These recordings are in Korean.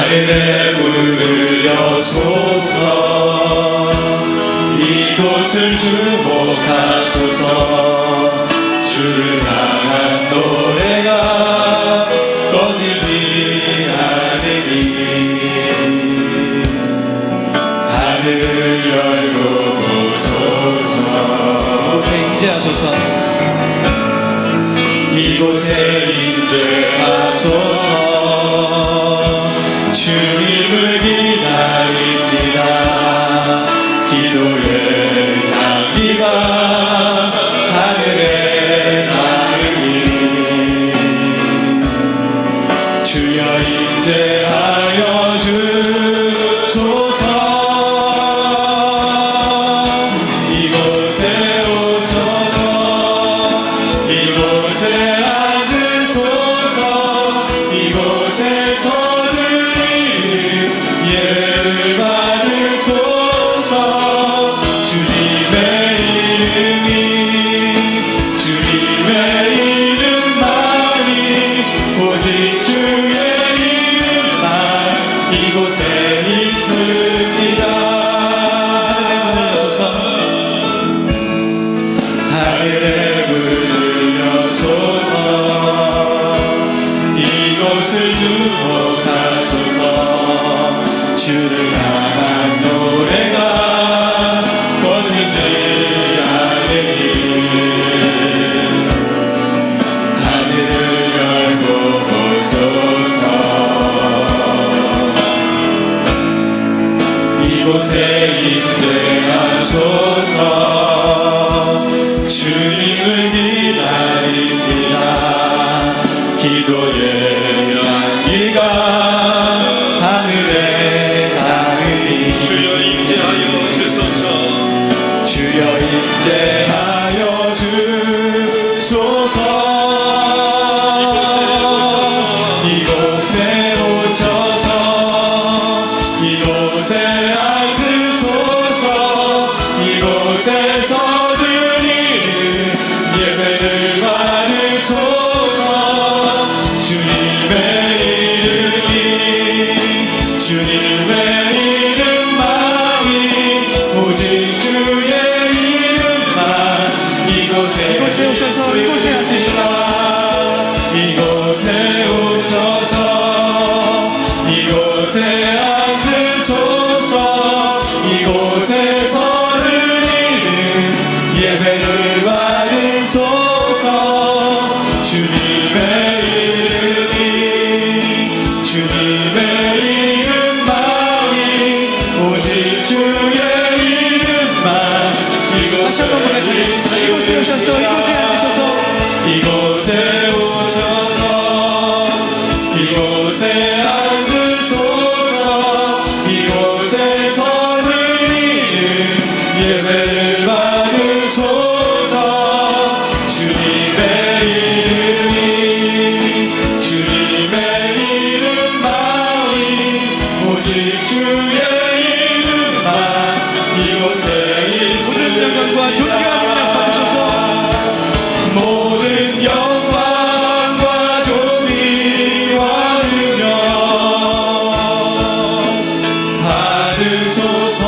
하늘에 문을 여소서 이곳을 주목하소서 주를 향한 노래가 꺼지지 않으니 하늘을 열고 보소서 이곳에 임재하소서 이곳에 임재하소서 주님을 기다립니다 기도의 향기가 하늘에 닿으니 주여 임재하여 주소서 이곳에 오셔서 이곳에 앉으소서 이곳에서 드리는 예배를 받으소서 주님의 이름만이 오직 주의 이름만 이곳에 있습니다 하늘의 문을 여소서 이곳을 주목하소서 주를 향한 노래가 꺼지지 않으니 하늘을 열고 보소서 이곳에 임재하소서 주님을 기다립니다 기도의 향기가 하늘에 닿으니 주여 임재하여 주소서 주여 임재하여 주소서 이곳에 오셔서 이곳에 앉으소서 이곳에서 드리는 예배를 받으소서 주님의 이름만이 오직 주의 이름만 이곳에 오셔서 이곳에 앉으소서 이곳에 오셔서 이곳에 앉으소서 이곳에서 드리는 예배를 받으소서 주님의 이름만이 오직 주의 이름만 다시 한번 보내드리겠습니다. 이곳에 오셔서 이곳에 앉으셔서 이곳에 오셔서 이곳에 앉으소서 이곳에서 드리는 예배를 받으소서 주님의 이름만이 오직 주의 이름만 이곳에 모든 영광과 존귀한 능력 받으소서 모든 영광과 존귀와 능력 받으소서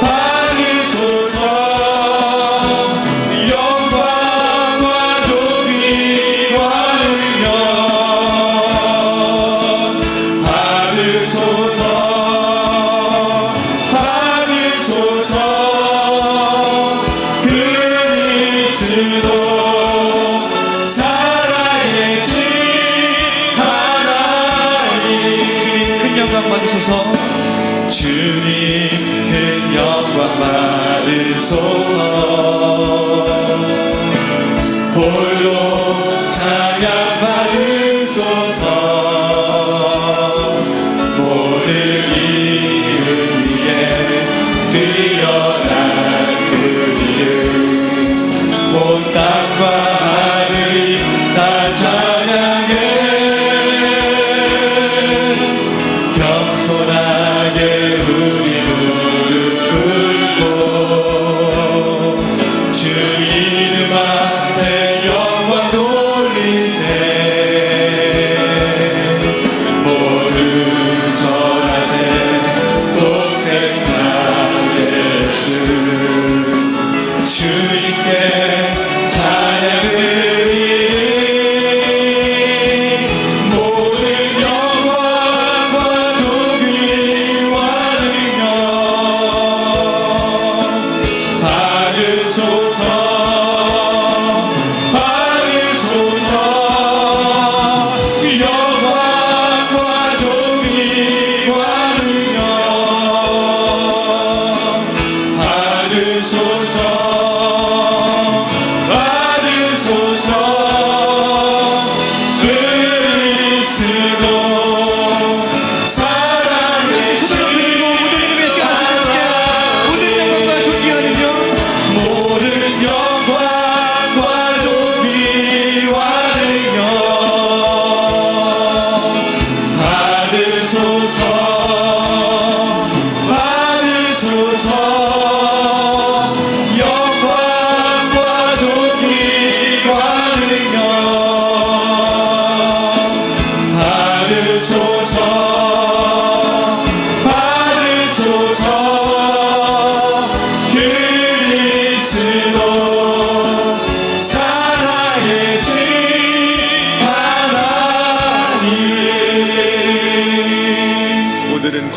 받으소서 영광과 존귀와 능력 받으소서 받으소서 그리스도 살아계신 하나님 주님 큰 영광 받으소서 주님 큰 영광 받으소서 홀로 찬양 받으소서 모든 이름 위에 뛰어난 그 이름 온 땅과 하늘이 다 찬양해 겸손하게 우리 무릎 꿇고 주 이름 앞에 영광 돌리세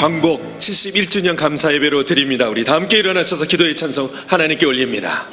광복 71주년 감사 예배로 드립니다. 우리 다 함께 일어나셔서 기도의 찬송 하나님께 올립니다.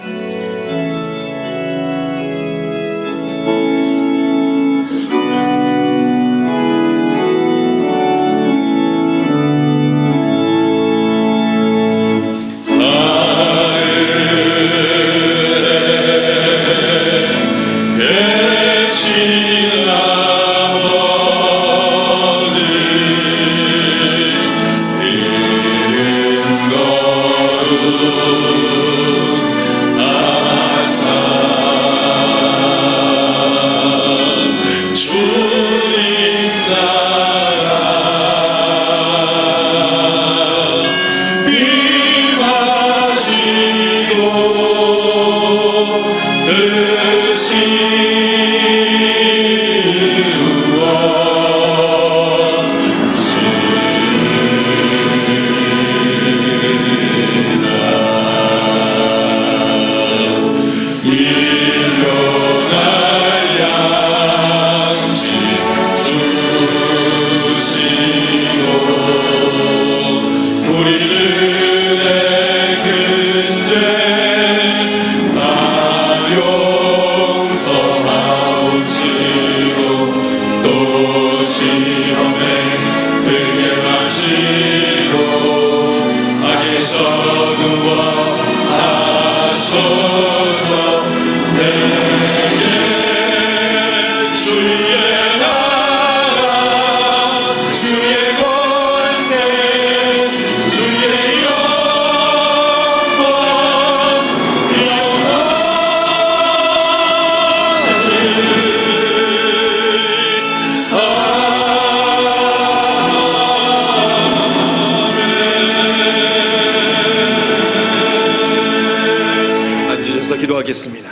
기도하겠습니다.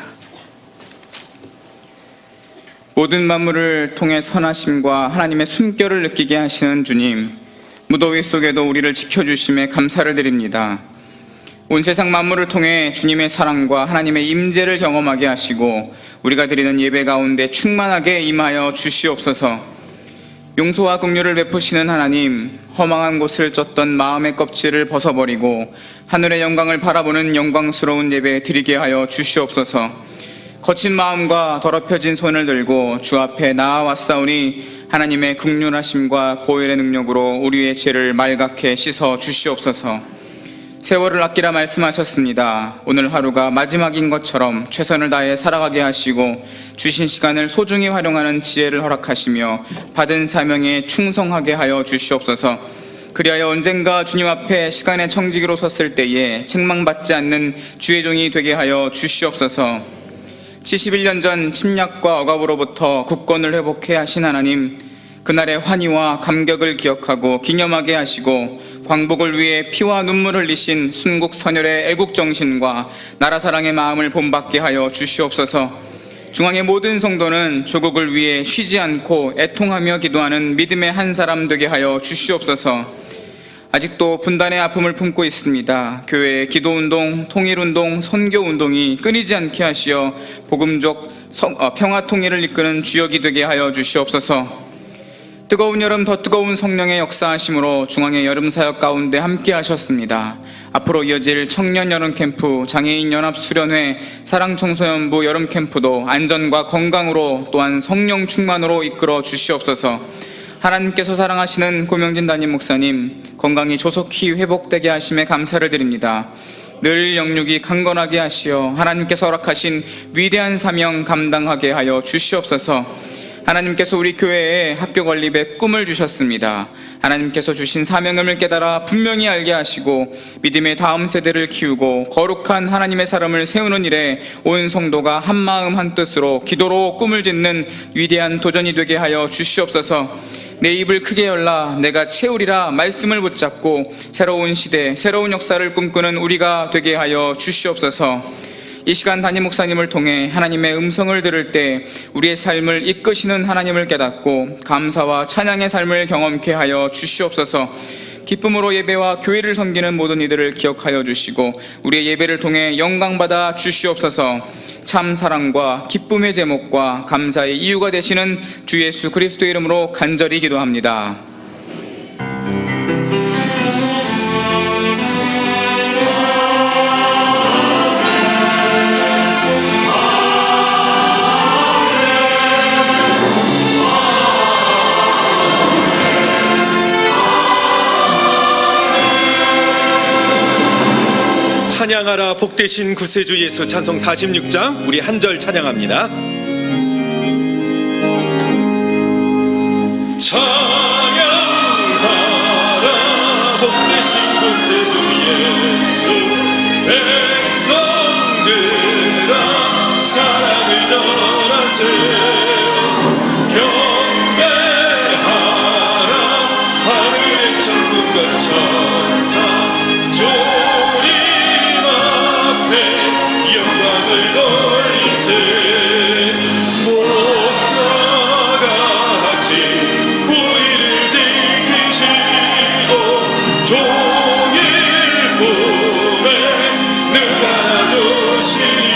모든 만물을 통해 선하심과 하나님의 숨결을 느끼게 하시는 주님, 무더위 속에도 우리를 지켜주심에 감사를 드립니다. 온 세상 만물을 통해 주님의 사랑과 하나님의 임재를 경험하게 하시고 우리가 드리는 예배 가운데 충만하게 임하여 주시옵소서. 용서와 긍휼을 베푸시는 하나님, 허망한 곳을 쫓던 마음의 껍질을 벗어버리고 하늘의 영광을 바라보는 영광스러운 예배 드리게 하여 주시옵소서. 거친 마음과 더럽혀진 손을 들고 주 앞에 나아왔사오니 하나님의 긍휼하심과 보혈의 능력으로 우리의 죄를 말갛게 씻어 주시옵소서. 세월을 아끼라 말씀하셨습니다. 오늘 하루가 마지막인 것처럼 최선을 다해 살아가게 하시고 주신 시간을 소중히 활용하는 지혜를 허락하시며 받은 사명에 충성하게 하여 주시옵소서. 그리하여 언젠가 주님 앞에 시간의 청지기로 섰을 때에 책망받지 않는 주의 종이 되게 하여 주시옵소서. 71년 전 침략과 억압으로부터 국권을 회복해 하신 하나님, 그날의 환희와 감격을 기억하고 기념하게 하시고 광복을 위해 피와 눈물을 흘리신 순국 선열의 애국정신과 나라 사랑의 마음을 본받게 하여 주시옵소서. 중앙의 모든 성도는 조국을 위해 쉬지 않고 애통하며 기도하는 믿음의 한 사람 되게 하여 주시옵소서. 아직도 분단의 아픔을 품고 있습니다. 교회의 기도운동, 통일운동, 선교운동이 끊이지 않게 하시어 복음적 평화통일을 이끄는 주역이 되게 하여 주시옵소서. 뜨거운 여름 더 뜨거운 성령의 역사하심으로 중앙의 여름 사역 가운데 함께 하셨습니다. 앞으로 이어질 청년 여름 캠프, 장애인 연합 수련회, 사랑청소년부 여름 캠프도 안전과 건강으로 또한 성령 충만으로 이끌어 주시옵소서. 하나님께서 사랑하시는 고명진 담임 목사님, 건강이 조속히 회복되게 하심에 감사를 드립니다. 늘 영육이 강건하게 하시어 하나님께서 허락하신 위대한 사명 감당하게 하여 주시옵소서. 하나님께서 우리 교회에 학교 건립의 꿈을 주셨습니다. 하나님께서 주신 사명을 깨달아 분명히 알게 하시고 믿음의 다음 세대를 키우고 거룩한 하나님의 사람을 세우는 일에 온 성도가 한마음 한뜻으로 기도로 꿈을 짓는 위대한 도전이 되게 하여 주시옵소서. 내 입을 크게 열라 내가 채우리라 말씀을 붙잡고 새로운 시대, 새로운 역사를 꿈꾸는 우리가 되게 하여 주시옵소서. 이 시간 담임 목사님을 통해 하나님의 음성을 들을 때 우리의 삶을 이끄시는 하나님을 깨닫고 감사와 찬양의 삶을 경험케 하여 주시옵소서. 기쁨으로 예배와 교회를 섬기는 모든 이들을 기억하여 주시고 우리의 예배를 통해 영광받아 주시옵소서. 참 사랑과 기쁨의 제목과 감사의 이유가 되시는 주 예수 그리스도의 이름으로 간절히 기도합니다. 찬양하라 복되신 구세주 예수 찬송 46장 우리 한 절 찬양합니다. 찬양하라 복되신 구세주 예수 백성들아 사랑을 전하세 경배하라 하늘의 천군과 천사 조림 앞에 영광을 돌리세 목자같이 우리를 지키시고 종일 품에 늘 안아주시니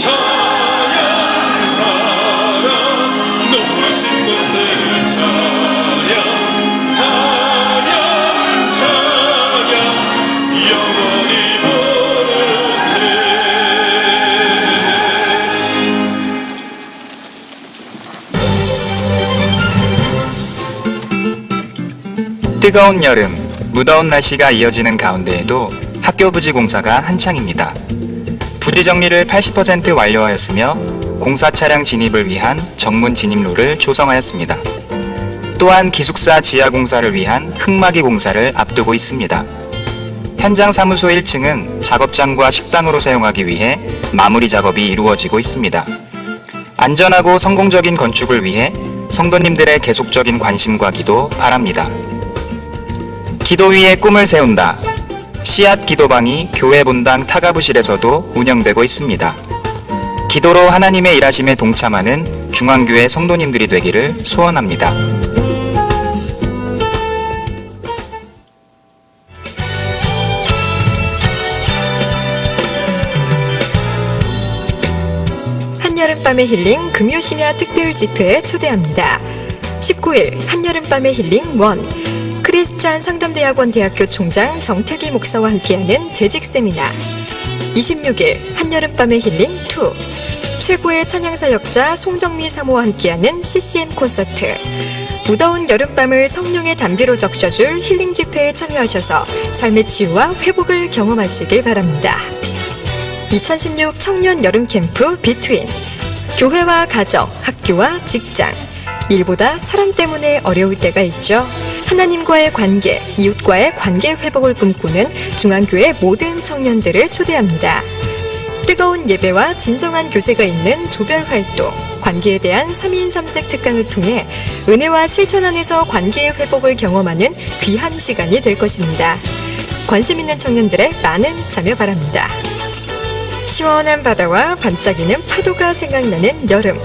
찬양하라 높으신 권세를 찬양 찬양 찬양 영원히 부르세. 뜨거운 여름, 무더운 날씨가 이어지는 가운데에도 학교 부지 공사가 한창입니다. 부지 정리를 80% 완료하였으며 공사 차량 진입을 위한 정문 진입로를 조성하였습니다. 또한 기숙사 지하 공사를 위한 흙막이 공사를 앞두고 있습니다. 현장 사무소 1층은 작업장과 식당으로 사용하기 위해 마무리 작업이 이루어지고 있습니다. 안전하고 성공적인 건축을 위해 성도님들의 계속적인 관심과 기도 바랍니다. 기도 위에 꿈을 세운다. 씨앗 기도방이 교회 본당 타가부실에서도 운영되고 있습니다. 기도로 하나님의 일하심에 동참하는 중앙교회 성도님들이 되기를 소원합니다. 한여름밤의 힐링 금요심야 특별 집회에 초대합니다. 19일 한여름밤의 힐링 1 크리스찬 상담대학원 대학교 총장 정태기 목사와 함께하는 재직 세미나 26일 한여름밤의 힐링 2 최고의 찬양사역자 송정미 사모와 함께하는 CCM 콘서트 무더운 여름밤을 성령의 담비로 적셔줄 힐링 집회에 참여하셔서 삶의 치유와 회복을 경험하시길 바랍니다. 2016 청년 여름 캠프 비트윈 교회와 가정, 학교와 직장 일보다 사람 때문에 어려울 때가 있죠. 하나님과의 관계, 이웃과의 관계 회복을 꿈꾸는 중앙교회 모든 청년들을 초대합니다. 뜨거운 예배와 진정한 교제가 있는 조별 활동, 관계에 대한 3인 3색 특강을 통해 은혜와 실천 안에서 관계의 회복을 경험하는 귀한 시간이 될 것입니다. 관심 있는 청년들의 많은 참여 바랍니다. 시원한 바다와 반짝이는 파도가 생각나는 여름.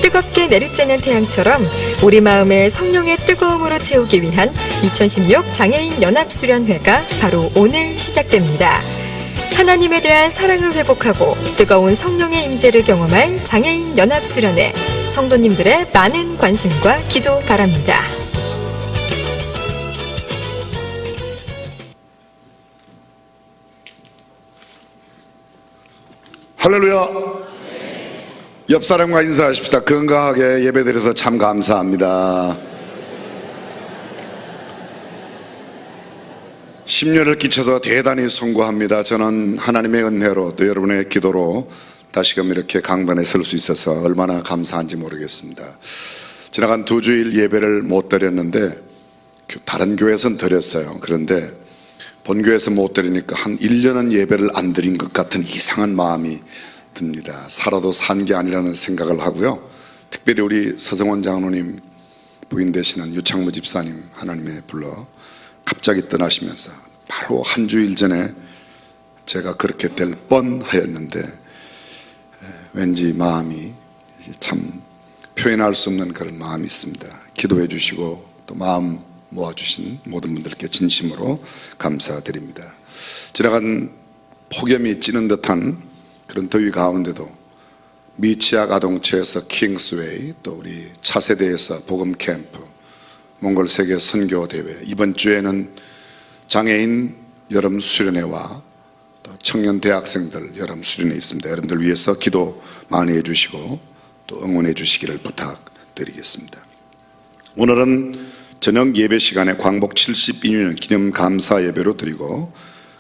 뜨겁게 내리쬐는 태양처럼 우리 마음을 성령의 뜨거움으로 채우기 위한 2016 장애인 연합수련회가 바로 오늘 시작됩니다. 하나님에 대한 사랑을 회복하고 뜨거운 성령의 임재를 경험할 장애인 연합수련회 성도님들의 많은 관심과 기도 바랍니다. 할렐루야. 옆 사람과 인사하십시다. 건강하게 예배드려서 참 감사합니다. 10년을 끼쳐서 대단히 송구합니다. 저는 하나님의 은혜로 또 여러분의 기도로 다시금 이렇게 강단에 설 수 있어서 얼마나 감사한지 모르겠습니다. 지나간 2주일 예배를 못 드렸는데 다른 교회에서는 드렸어요. 그런데 본교회에서 못 드리니까 한 1년은 예배를 안 드린 것 같은 이상한 마음이 듭니다. 살아도 산 게 아니라는 생각을 하고요. 특별히 우리 서성원 장로님 부인 되시는 유창무 집사님 하나님의 불러 갑자기 떠나시면서 바로 한 주일 전에 제가 그렇게 될 뻔하였는데 왠지 마음이 참 표현할 수 없는 그런 마음이 있습니다. 기도해 주시고 또 마음 모아주신 모든 분들께 진심으로 감사드립니다. 지나간 폭염이 찌는 듯한 그런 더위 가운데도 미치아 가동체에서 킹스웨이 또 우리 차세대에서 복음 캠프 몽골 세계 선교 대회 이번 주에는 장애인 여름 수련회와 또 청년 대학생들 여름 수련회 있습니다. 여러분들 위해서 기도 많이 해주시고 또 응원해 주시기를 부탁드리겠습니다. 오늘은 저녁 예배 시간에 광복 72주년 기념 감사 예배로 드리고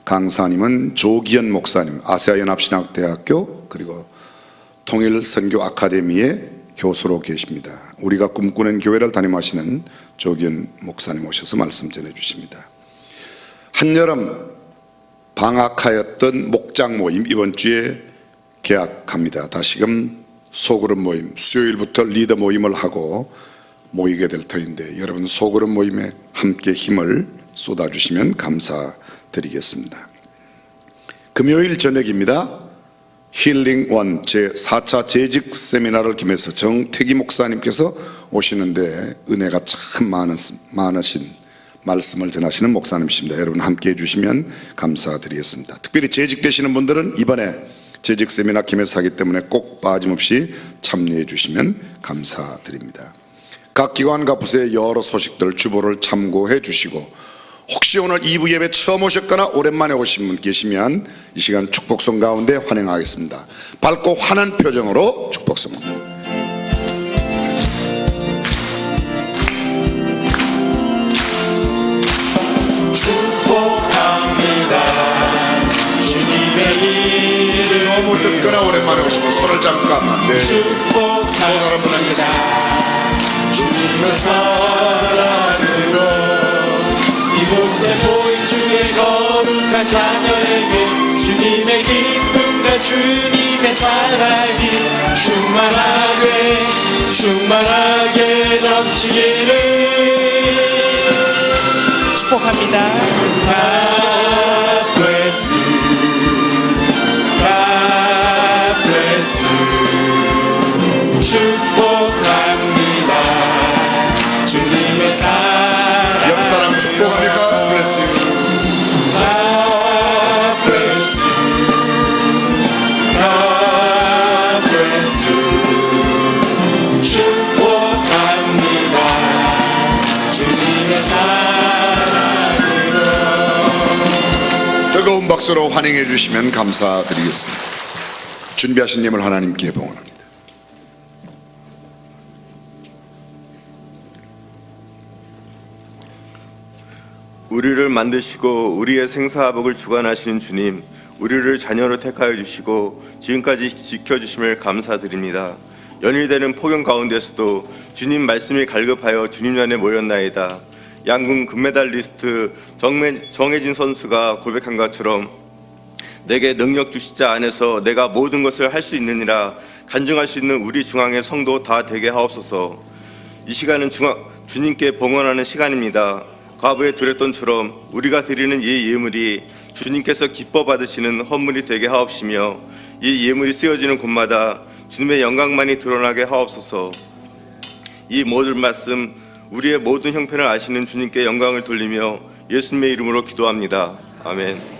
강사님은 조기현 목사님, 아세아연합신학대학교 그리고 통일선교 아카데미의 교수로 계십니다. 우리가 꿈꾸는 교회를 담임하시는 조기현 목사님 오셔서 말씀 전해 주십니다. 한여름 방학하였던 목장 모임 이번 주에 개학합니다. 다시금 소그룹 모임, 수요일부터 리더 모임을 하고 모이게 될 터인데 여러분 소그룹 모임에 함께 힘을 쏟아주시면 감사드리겠습니다. 금요일 저녁입니다. 힐링원 제4차 재직 세미나를 겸해서 정태기 목사님께서 오시는데 은혜가 참 많으신 말씀을 전하시는 목사님이십니다. 여러분 함께 해주시면 감사드리겠습니다. 특별히 재직되시는 분들은 이번에 재직 세미나 겸해서 하기 때문에 꼭 빠짐없이 참여해 주시면 감사드립니다. 각 기관과 부서의 여러 소식들 주보를 참고해 주시고 혹시 오늘 2부 예배 처음 오셨거나 오랜만에 오신 분 계시면 이 시간 축복성 가운데 환영하겠습니다. 밝고 환한 표정으로 축복성. 축복합니다. 주님의 이름 처음 오셨거나 오랜만에 오시면 손을 잠깐만. 네. 축복합니다. 주님의 사랑으로 이곳에 모인 주의 거룩한 자녀에게 주님의 기쁨과 주님의 사랑이 충만하게 넘치기를 축복합니다. God bless you. God bless you. 축복합니다. 주님의 사랑 옆 사람 축복합니까? Bless you. God bless you. God bless you. 축복합니다. 주님의 사랑으로 뜨거운 박수로 환영해 주시면 감사드리겠습니다. 준비하신 예물 하나님께 봉헌합니다. 우리를 만드시고 우리의 생사화복을 주관하시는 주님, 우리를 자녀로 택하여 주시고 지금까지 지켜주심을 감사드립니다. 연일되는 폭염 가운데서도 주님 말씀이 갈급하여 주님 안에 모였나이다. 양궁 금메달리스트 정혜진 선수가 고백한 것처럼 내게 능력 주시자 안에서 내가 모든 것을 할 수 있느니라 간증할 수 있는 우리 중앙의 성도 다 되게 하옵소서. 이 시간은 주님께 봉헌하는 시간입니다. 과부에 드렸던처럼 우리가 드리는 이 예물이 주님께서 기뻐 받으시는 헌물이 되게 하옵시며 이 예물이 쓰여지는 곳마다 주님의 영광만이 드러나게 하옵소서. 이 모든 말씀 우리의 모든 형편을 아시는 주님께 영광을 돌리며 예수님의 이름으로 기도합니다. 아멘.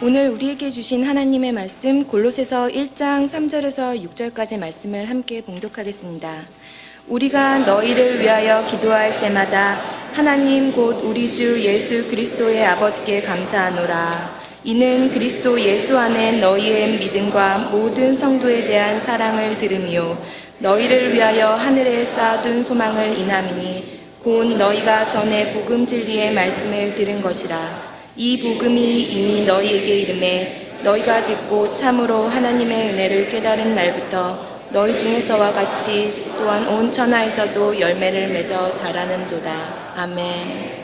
오늘 우리에게 주신 하나님의 말씀 골로새서 1장 3절에서 6절까지 말씀을 함께 봉독하겠습니다. 우리가 너희를 위하여 기도할 때마다 하나님 곧 우리 주 예수 그리스도의 아버지께 감사하노라. 이는 그리스도 예수 안에 너희의 믿음과 모든 성도에 대한 사랑을 들으며 너희를 위하여 하늘에 쌓아둔 소망을 인함이니 곧 너희가 전에 복음 진리의 말씀을 들은 것이라. 이 복음이 이미 너희에게 이름에 너희가 듣고 참으로 하나님의 은혜를 깨달은 날부터 너희 중에서와 같이 또한 온 천하에서도 열매를 맺어 자라는도다. 아멘.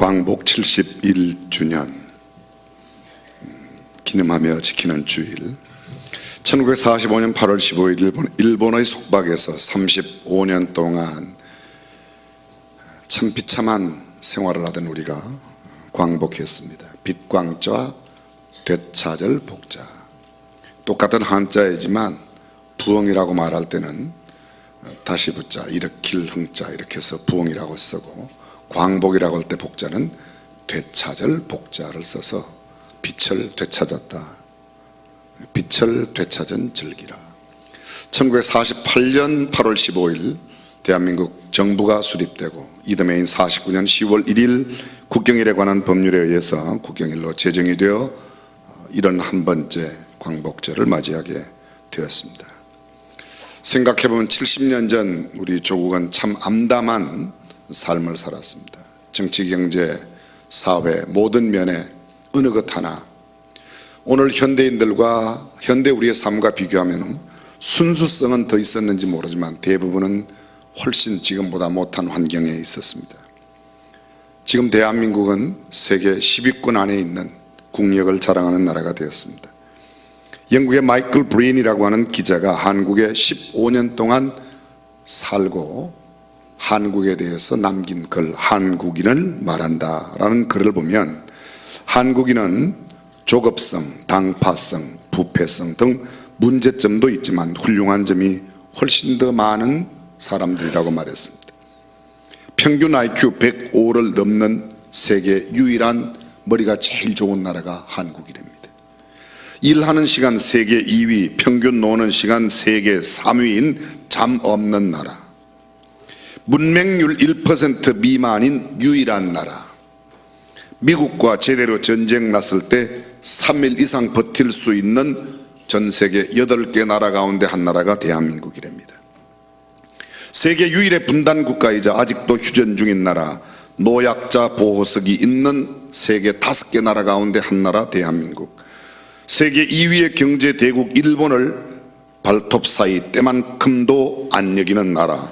광복 71주년 기념하며 지키는 주일, 1945년 8월 15일 일본의 속박에서 35년 동안 참 비참한 생활을 하던 우리가 광복했습니다. 빛광자, 되찾을 복자. 똑같은 한자이지만 부엉이라고 말할 때는 다시 붙자, 일으킬 흥자 이렇게 해서 부엉이라고 쓰고, 광복이라고 할 때 복자는 되찾을 복자를 써서 빛을 되찾았다. 빛을 되찾은 즐기라. 1948년 8월 15일 대한민국 정부가 수립되고 이듬해인 49년 10월 1일 국경일에 관한 법률에 의해서 국경일로 제정이 되어 이런 한 번째 광복절을 맞이하게 되었습니다. 생각해보면 70년 전 우리 조국은 참 암담한 삶을 살았습니다. 정치, 경제, 사회 모든 면에 어느 것 하나 오늘 현대인들과 현대 우리의 삶과 비교하면 순수성은 더 있었는지 모르지만 대부분은 훨씬 지금보다 못한 환경에 있었습니다. 지금 대한민국은 세계 10위권 안에 있는 국력을 자랑하는 나라가 되었습니다. 영국의 마이클 브린이라고 하는 기자가 한국에 15년 동안 살고 한국에 대해서 남긴 글, 한국인을 말한다라는 글을 보면 한국인은 조급성, 당파성, 부패성 등 문제점도 있지만 훌륭한 점이 훨씬 더 많은 사람들이라고 말했습니다. 평균 IQ 105를 넘는 세계 유일한 머리가 제일 좋은 나라가 한국이랍니다. 일하는 시간 세계 2위, 평균 노는 시간 세계 3위인 잠 없는 나라, 문맹률 1% 미만인 유일한 나라, 미국과 제대로 전쟁 났을 때 3일 이상 버틸 수 있는 전 세계 8개 나라 가운데 한 나라가 대한민국이랍니다. 세계 유일의 분단 국가이자 아직도 휴전 중인 나라, 노약자 보호석이 있는 세계 5개 나라 가운데 한 나라 대한민국, 세계 2위의 경제 대국 일본을 발톱 사이 때만큼도 안 여기는 나라.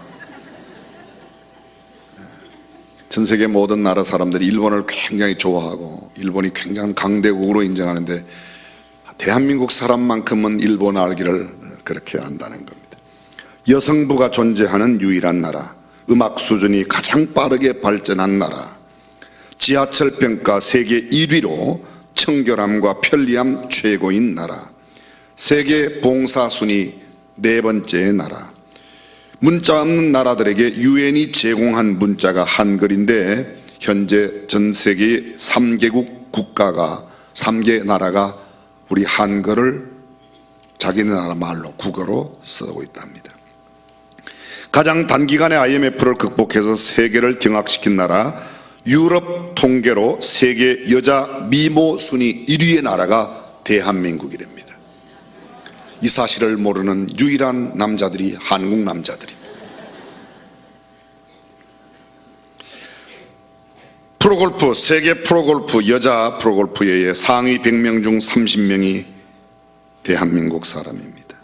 전 세계 모든 나라 사람들이 일본을 굉장히 좋아하고 일본이 굉장한 강대국으로 인정하는데 대한민국 사람만큼은 일본 알기를 그렇게 안다는 겁니다. 여성부가 존재하는 유일한 나라, 음악 수준이 가장 빠르게 발전한 나라, 지하철 평가 세계 1위로 청결함과 편리함 최고인 나라, 세계 봉사 순위 4번째 나라, 문자 없는 나라들에게 유엔이 제공한 문자가 한글인데 현재 전 세계 3개국 국가가 3개 나라가 우리 한글을 자기네 나라 말로 국어로 쓰고 있답니다. 가장 단기간에 IMF를 극복해서 세계를 경악시킨 나라, 유럽 통계로 세계 여자 미모 순위 1위의 나라가 대한민국이랍니다. 이 사실을 모르는 유일한 남자들이 한국 남자들입니다. 프로골프, 세계 프로골프 여자 프로골프의 상위 100명 중 30명이 대한민국 사람입니다.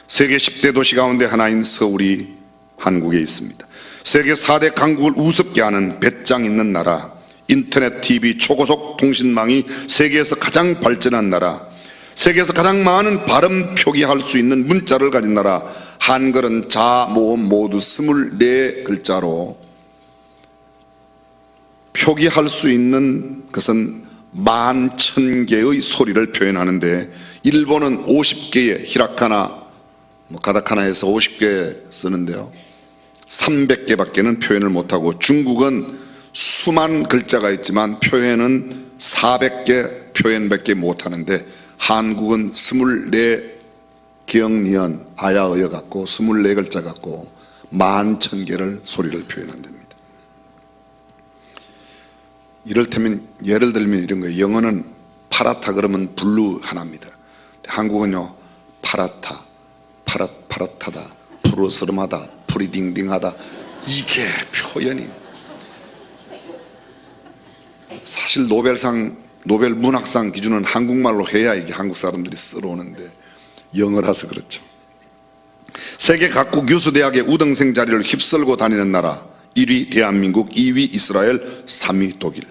세계 10대 도시 가운데 하나인 서울이 한국에 있습니다. 세계 4대 강국을 우습게 하는 배짱 있는 나라, 인터넷, TV, 초고속 통신망이 세계에서 가장 발전한 나라, 세계에서 가장 많은 발음 표기할 수 있는 문자를 가진 나라, 한글은 자, 모음 모두 24글자로 표기할 수 있는 것은 11,000개의 소리를 표현하는데 일본은 50개의 히라카나, 가다카나에서 50개 쓰는데요 300개밖에는 표현을 못하고, 중국은 수만 글자가 있지만 표현은 400개 표현밖에 못하는데 한국은 24경리언 아야어여 갖고 24글자 갖고 11,000개를 소리를 표현한답니다. 이를테면 예를 들면 이런 거예요. 영어는 파라타 그러면 블루 하나입니다. 한국은요 파라타, 파라타다, 푸르스름하다, 프리딩딩하다, 이게 표현이 사실 노벨 문학상 기준은 한국말로 해야 이게 한국 사람들이 쓰러오는데 영어라서 그렇죠. 세계 각국 교수대학의 우등생 자리를 휩쓸고 다니는 나라, 1위 대한민국, 2위 이스라엘, 3위 독일.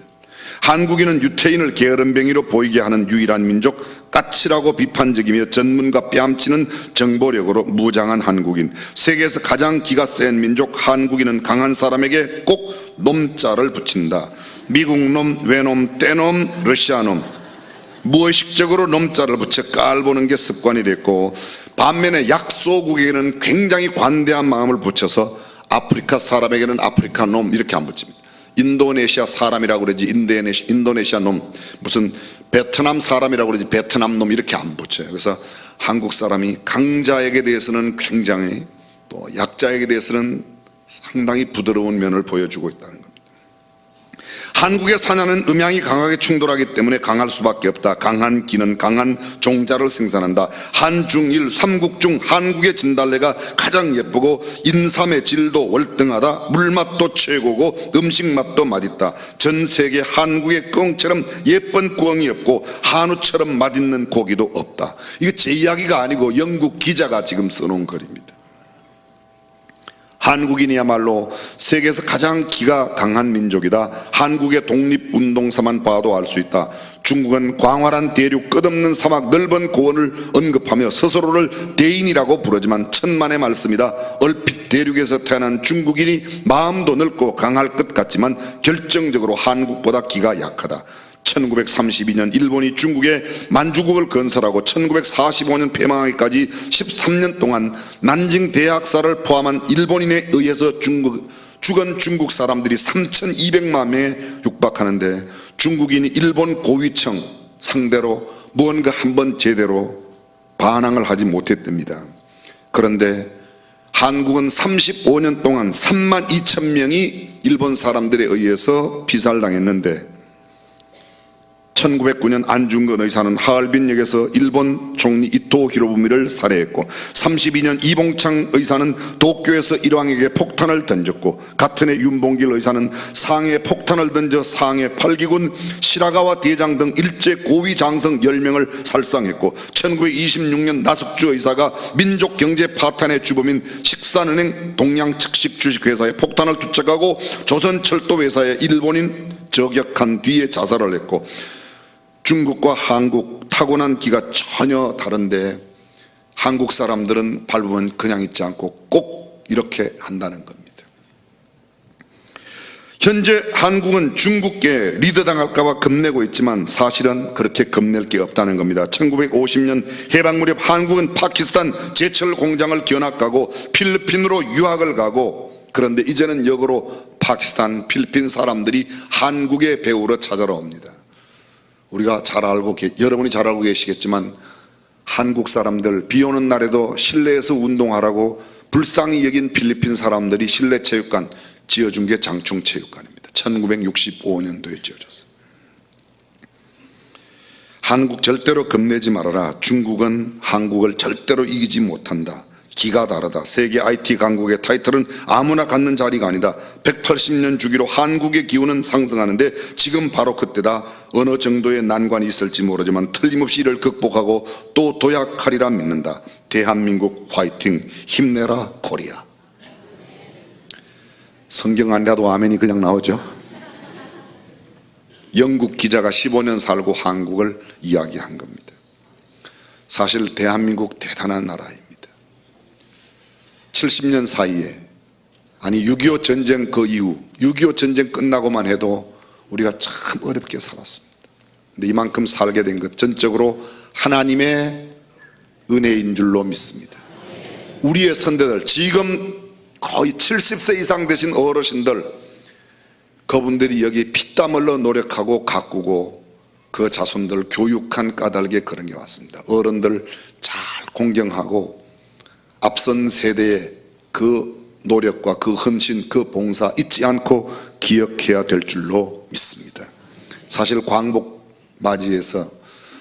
한국인은 유태인을 게으름뱅이로 보이게 하는 유일한 민족, 까칠하고 비판적이며 전문가 뺨치는 정보력으로 무장한 한국인, 세계에서 가장 기가 센 민족, 한국인은 강한 사람에게 꼭 놈자를 붙인다. 미국 놈, 외놈, 떼놈, 러시아 놈, 무의식적으로 놈자를 붙여 깔보는 게 습관이 됐고, 반면에 약소국에게는 굉장히 관대한 마음을 붙여서 아프리카 사람에게는 아프리카 놈 이렇게 안 붙입니다. 인도네시아 사람이라고 그러지 인도네시아 놈, 무슨 베트남 사람이라고 그러지 베트남 놈 이렇게 안 붙여요. 그래서 한국 사람이 강자에게 대해서는 굉장히, 또 약자에게 대해서는 상당히 부드러운 면을 보여주고 있다는 겁니다. 한국의 사냐는 음양이 강하게 충돌하기 때문에 강할 수밖에 없다. 강한 기는 강한 종자를 생산한다. 한중일 삼국 중 한국의 진달래가 가장 예쁘고 인삼의 질도 월등하다. 물맛도 최고고 음식 맛도 맛있다. 전 세계 한국의 꿩처럼 예쁜 꿩이 없고 한우처럼 맛있는 고기도 없다. 이거 제 이야기가 아니고 영국 기자가 지금 써놓은 글입니다. 한국인이야말로 세계에서 가장 기가 강한 민족이다. 한국의 독립운동사만 봐도 알 수 있다. 중국은 광활한 대륙, 끝없는 사막, 넓은 고원을 언급하며 스스로를 대인이라고 부르지만 천만의 말씀이다. 얼핏 대륙에서 태어난 중국인이 마음도 넓고 강할 것 같지만 결정적으로 한국보다 기가 약하다. 1932년 일본이 중국에 만주국을 건설하고 1945년 폐망하기까지 13년 동안 난징 대학살을 포함한 일본인에 의해서 죽은 중국 사람들이 3,200만 명에 육박하는데, 중국인이 일본 고위층 상대로 무언가 한번 제대로 반항을 하지 못했답니다. 그런데 한국은 35년 동안 32,000명이 일본 사람들에 의해서 피살당했는데, 1909년 안중근 의사는 하얼빈역에서 일본 총리 이토 히로부미를 살해했고, 32년 이봉창 의사는 도쿄에서 일왕에게 폭탄을 던졌고, 같은 해 윤봉길 의사는 상해에 폭탄을 던져 상해 8기군 시라가와 대장 등 일제 고위 장성 10명을 살상했고, 1926년 나석주 의사가 민족경제 파탄의 주범인 식산은행 동양측식 주식회사에 폭탄을 투척하고 조선철도회사에 일본인 저격한 뒤에 자살을 했고, 중국과 한국 타고난 기가 전혀 다른데 한국 사람들은 밟으면 그냥 있지 않고 꼭 이렇게 한다는 겁니다. 현재 한국은 중국께 리드당할까봐 겁내고 있지만 사실은 그렇게 겁낼 게 없다는 겁니다. 1950년 해방 무렵 한국은 파키스탄 제철 공장을 견학가고 필리핀으로 유학을 가고, 그런데 이제는 역으로 파키스탄, 필리핀 사람들이 한국에 배우러 찾아러 옵니다. 우리가 잘 알고, 여러분이 잘 알고 계시겠지만 한국 사람들 비 오는 날에도 실내에서 운동하라고 불쌍히 여긴 필리핀 사람들이 실내 체육관 지어준 게 장충체육관입니다. 1965년도에 지어졌어요. 한국 절대로 겁내지 말아라. 중국은 한국을 절대로 이기지 못한다. 기가 다르다. 세계 IT 강국의 타이틀은 아무나 갖는 자리가 아니다. 180년 주기로 한국의 기운은 상승하는데 지금 바로 그때다. 어느 정도의 난관이 있을지 모르지만 틀림없이 이를 극복하고 또 도약하리라 믿는다. 대한민국 화이팅, 힘내라 코리아. 성경 아니라도 아멘이 그냥 나오죠. 영국 기자가 15년 살고 한국을 이야기한 겁니다. 사실 대한민국 대단한 나라입니다. 70년 사이에, 아니 6.25 전쟁 그 이후 6.25 전쟁 끝나고만 해도 우리가 참 어렵게 살았습니다. 근데 이만큼 살게 된 것 전적으로 하나님의 은혜인 줄로 믿습니다. 우리의 선대들, 지금 거의 70세 이상 되신 어르신들, 그분들이 여기 피땀 흘려 노력하고 가꾸고 그 자손들 교육한 까닭에 그런 게 왔습니다. 어른들 잘 공경하고 앞선 세대의 그 노력과 그 헌신, 그 봉사 잊지 않고 기억해야 될 줄로 믿습니다. 사실 광복 맞이해서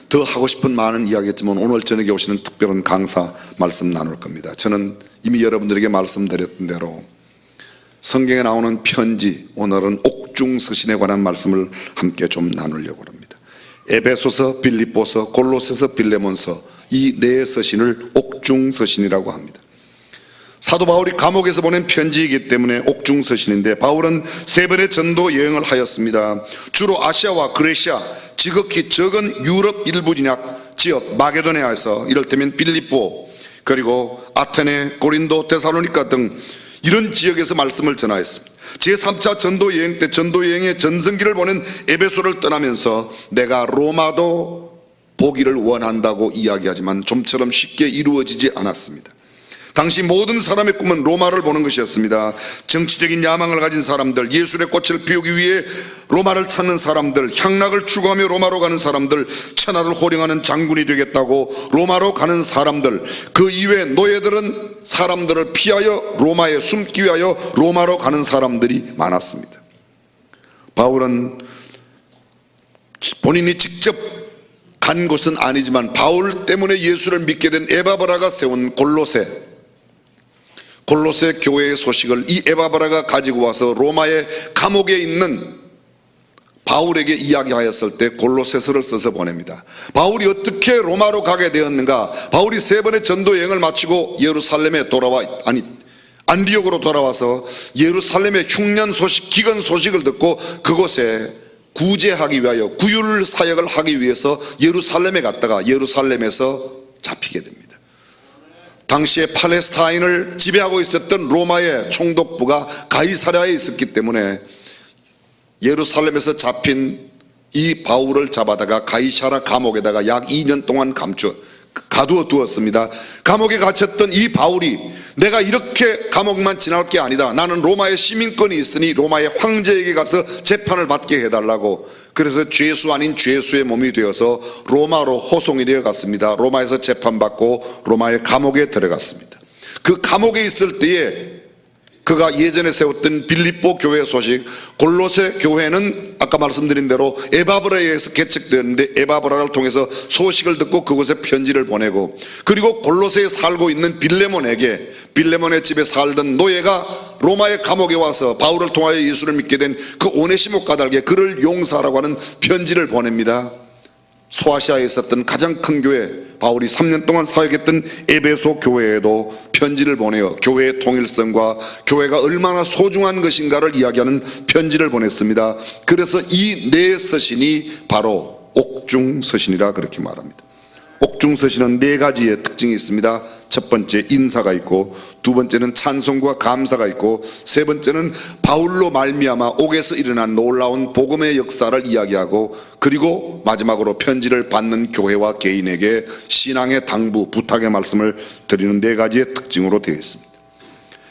더 하고 싶은 많은 이야기했지만 오늘 저녁에 오시는 특별한 강사 말씀 나눌 겁니다. 저는 이미 여러분들에게 말씀드렸던 대로 성경에 나오는 편지, 오늘은 옥중서신에 관한 말씀을 함께 좀 나누려고 합니다. 에베소서, 빌립보서, 골로새서, 빌레몬서, 이 네 서신을 옥중서신이라고 합니다. 사도 바울이 감옥에서 보낸 편지이기 때문에 옥중서신인데, 바울은 3번의 전도 여행을 하였습니다. 주로 아시아와 그레시아, 지극히 적은 유럽 일부 지역 마게도니아에서, 이를테면 빌립보, 그리고 아테네, 고린도, 데살로니가 등 이런 지역에서 말씀을 전하였습니다. 제3차 전도여행 때 전도여행의 전성기를 보낸 에베소를 떠나면서 내가 로마도 보기를 원한다고 이야기하지만 좀처럼 쉽게 이루어지지 않았습니다. 당시 모든 사람의 꿈은 로마를 보는 것이었습니다. 정치적인 야망을 가진 사람들, 예술의 꽃을 피우기 위해 로마를 찾는 사람들, 향락을 추구하며 로마로 가는 사람들, 천하를 호령하는 장군이 되겠다고 로마로 가는 사람들, 그 이외 노예들은 사람들을 피하여 로마에 숨기 위하여 로마로 가는 사람들이 많았습니다. 바울은 본인이 직접 간 곳은 아니지만 바울 때문에 예수를 믿게 된 에바브라가 세운 골로새 교회의 소식을 이 에바브라가 가지고 와서 로마의 감옥에 있는 바울에게 이야기하였을 때 골로새서를 써서 보냅니다. 바울이 어떻게 로마로 가게 되었는가? 바울이 3번의 전도 여행을 마치고 예루살렘에 안디옥으로 돌아와서 예루살렘의 흉년 소식, 기근 소식을 듣고 그곳에 구제하기 위하여 구휼 사역을 하기 위해서 예루살렘에 갔다가 예루살렘에서 잡히게 됩니다. 당시에 팔레스타인을 지배하고 있었던 로마의 총독부가 가이사랴에 있었기 때문에 예루살렘에서 잡힌 이 바울을 잡아다가 가이사랴 감옥에다가 약 2년 동안 가두어 두었습니다. 감옥에 갇혔던 이 바울이 내가 이렇게 감옥만 지날 게 아니다. 나는 로마의 시민권이 있으니 로마의 황제에게 가서 재판을 받게 해달라고. 그래서 죄수 아닌 죄수의 몸이 되어서 로마로 호송이 되어 갔습니다. 로마에서 재판받고 로마의 감옥에 들어갔습니다. 그 감옥에 있을 때에 그가 예전에 세웠던 빌립보 교회 소식, 골로새 교회는 아까 말씀드린 대로 에바브라에 의해서 개척되었는데 에바브라를 통해서 소식을 듣고 그곳에 편지를 보내고, 그리고 골로새에 살고 있는 빌레몬의 집에 살던 노예가 로마의 감옥에 와서 바울을 통하여 예수를 믿게 된 그 오네시모 까닭에 그를 용서하라고 하는 편지를 보냅니다. 소아시아에 있었던 가장 큰 교회, 바울이 3년 동안 사역했던 에베소 교회에도 편지를 보내어 교회의 통일성과 교회가 얼마나 소중한 것인가를 이야기하는 편지를 보냈습니다. 그래서 이 네 서신이 바로 옥중서신이라 그렇게 말합니다. 옥중서신은 4가지의 특징이 있습니다. 첫 번째, 인사가 있고, 두 번째는 찬송과 감사가 있고, 세 번째는 바울로 말미암아 옥에서 일어난 놀라운 복음의 역사를 이야기하고, 그리고 마지막으로 편지를 받는 교회와 개인에게 신앙의 당부, 부탁의 말씀을 드리는 4가지의 특징으로 되어 있습니다.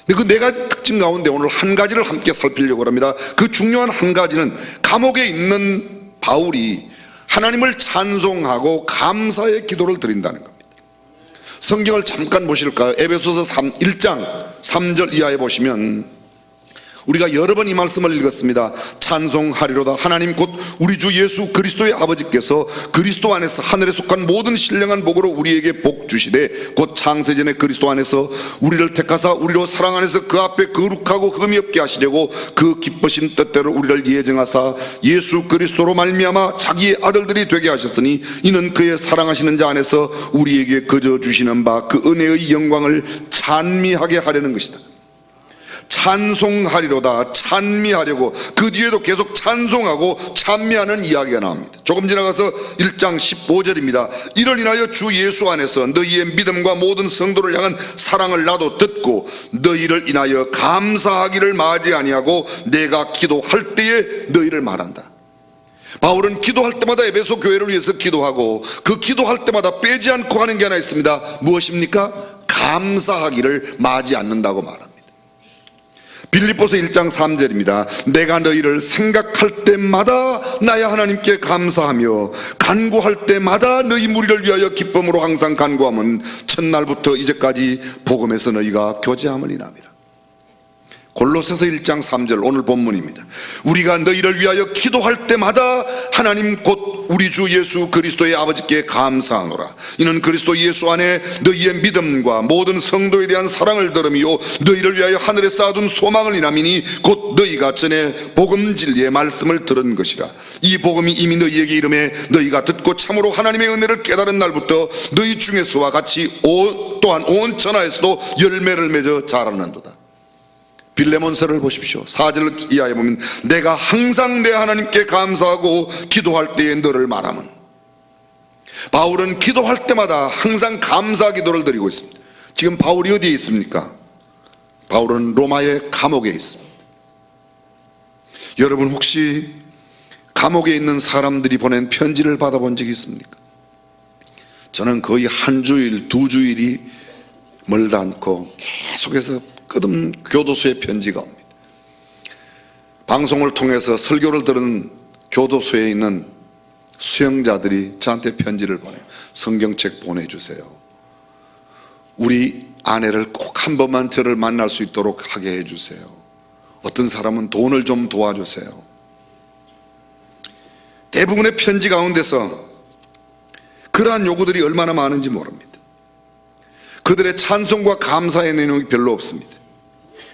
근데 그 4가지 특징 가운데 오늘 한 가지를 함께 살피려고 합니다. 그 중요한 한 가지는 감옥에 있는 바울이 하나님을 찬송하고 감사의 기도를 드린다는 겁니다. 성경을 잠깐 보실까요? 에베소서 1장 3절 이하에 보시면 우리가 여러 번 이 말씀을 읽었습니다. 찬송하리로다. 하나님 곧 우리 주 예수 그리스도의 아버지께서 그리스도 안에서 하늘에 속한 모든 신령한 복으로 우리에게 복 주시되 곧 창세전에 그리스도 안에서 우리를 택하사 우리로 사랑 안에서 그 앞에 거룩하고 흠이 없게 하시려고 그 기쁘신 뜻대로 우리를 예정하사 예수 그리스도로 말미암아 자기의 아들들이 되게 하셨으니 이는 그의 사랑하시는 자 안에서 우리에게 거저 주시는 바 그 은혜의 영광을 찬미하게 하려는 것이다. 찬송하리로다. 찬미하려고. 그 뒤에도 계속 찬송하고 찬미하는 이야기가 나옵니다. 조금 지나가서 1장 15절입니다. 이를 인하여 주 예수 안에서 너희의 믿음과 모든 성도를 향한 사랑을 나도 듣고 너희를 인하여 감사하기를 마지 아니하고 내가 기도할 때에 너희를 말한다. 바울은 기도할 때마다 에베소 교회를 위해서 기도하고 그 기도할 때마다 빼지 않고 하는 게 하나 있습니다. 무엇입니까? 감사하기를 마지 않는다고 말합니다. 빌립보서 1장 3절입니다. 내가 너희를 생각할 때마다 나의 하나님께 감사하며 간구할 때마다 너희 무리를 위하여 기쁨으로 항상 간구함은 첫날부터 이제까지 복음에서 너희가 교제함을 인함이라. 골로새서 1장 3절 오늘 본문입니다. 우리가 너희를 위하여 기도할 때마다 하나님 곧 우리 주 예수 그리스도의 아버지께 감사하노라. 이는 그리스도 예수 안에 너희의 믿음과 모든 성도에 대한 사랑을 들음이요 너희를 위하여 하늘에 쌓아둔 소망을 인함이니 곧 너희가 전에 복음 진리의 말씀을 들은 것이라. 이 복음이 이미 너희에게 이름에 너희가 듣고 참으로 하나님의 은혜를 깨달은 날부터 너희 중에서와 같이 또한 온 천하에서도 열매를 맺어 자라는도다. 빌레몬서를 보십시오. 4절 이하에 보면 내가 항상 내 하나님께 감사하고 기도할 때에 너를 말함은. 바울은 기도할 때마다 항상 감사 기도를 드리고 있습니다. 지금 바울이 어디에 있습니까? 바울은 로마의 감옥에 있습니다. 여러분 혹시 감옥에 있는 사람들이 보낸 편지를 받아본 적이 있습니까? 저는 거의 한 주일, 두 주일이 멀다 않고 계속해서 끝없는 교도소의 편지가 옵니다. 방송을 통해서 설교를 들은 교도소에 있는 수용자들이 저한테 편지를 보내요. 성경책 보내주세요. 우리 아내를 꼭 한 번만 저를 만날 수 있도록 하게 해주세요. 어떤 사람은 돈을 좀 도와주세요. 대부분의 편지 가운데서 그러한 요구들이 얼마나 많은지 모릅니다. 그들의 찬송과 감사의 내용이 별로 없습니다.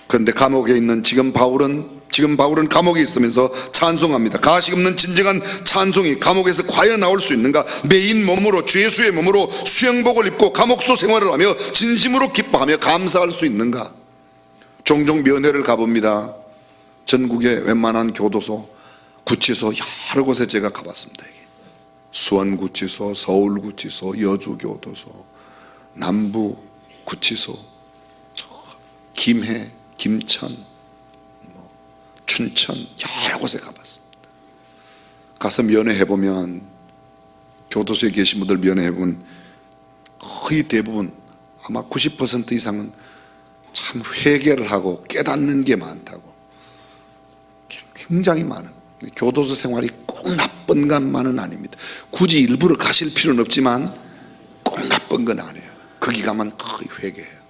그런데 감옥에 있는 지금 바울은 감옥에 있으면서 찬송합니다. 가식 없는 진정한 찬송이 감옥에서 과연 나올 수 있는가? 매인 몸으로, 주 예수의 몸으로 수영복을 입고 감옥소 생활을 하며 진심으로 기뻐하며 감사할 수 있는가? 종종 면회를 가봅니다. 전국의 웬만한 교도소, 구치소 여러 곳에 제가 가봤습니다. 수원구치소, 서울구치소, 여주교도소, 남부구치소, 김해, 김천, 춘천 여러 곳에 가봤습니다. 가서 면회해보면, 교도소에 계신 분들 면회해보면 거의 대부분 아마 90% 이상은 참 회개를 하고 깨닫는 게 많다고, 굉장히 많은, 교도소 생활이 꼭 나쁜 것만은 아닙니다. 굳이 일부러 가실 필요는 없지만 꼭 나쁜 건 아니에요. 거기 가면 거의 회개해요.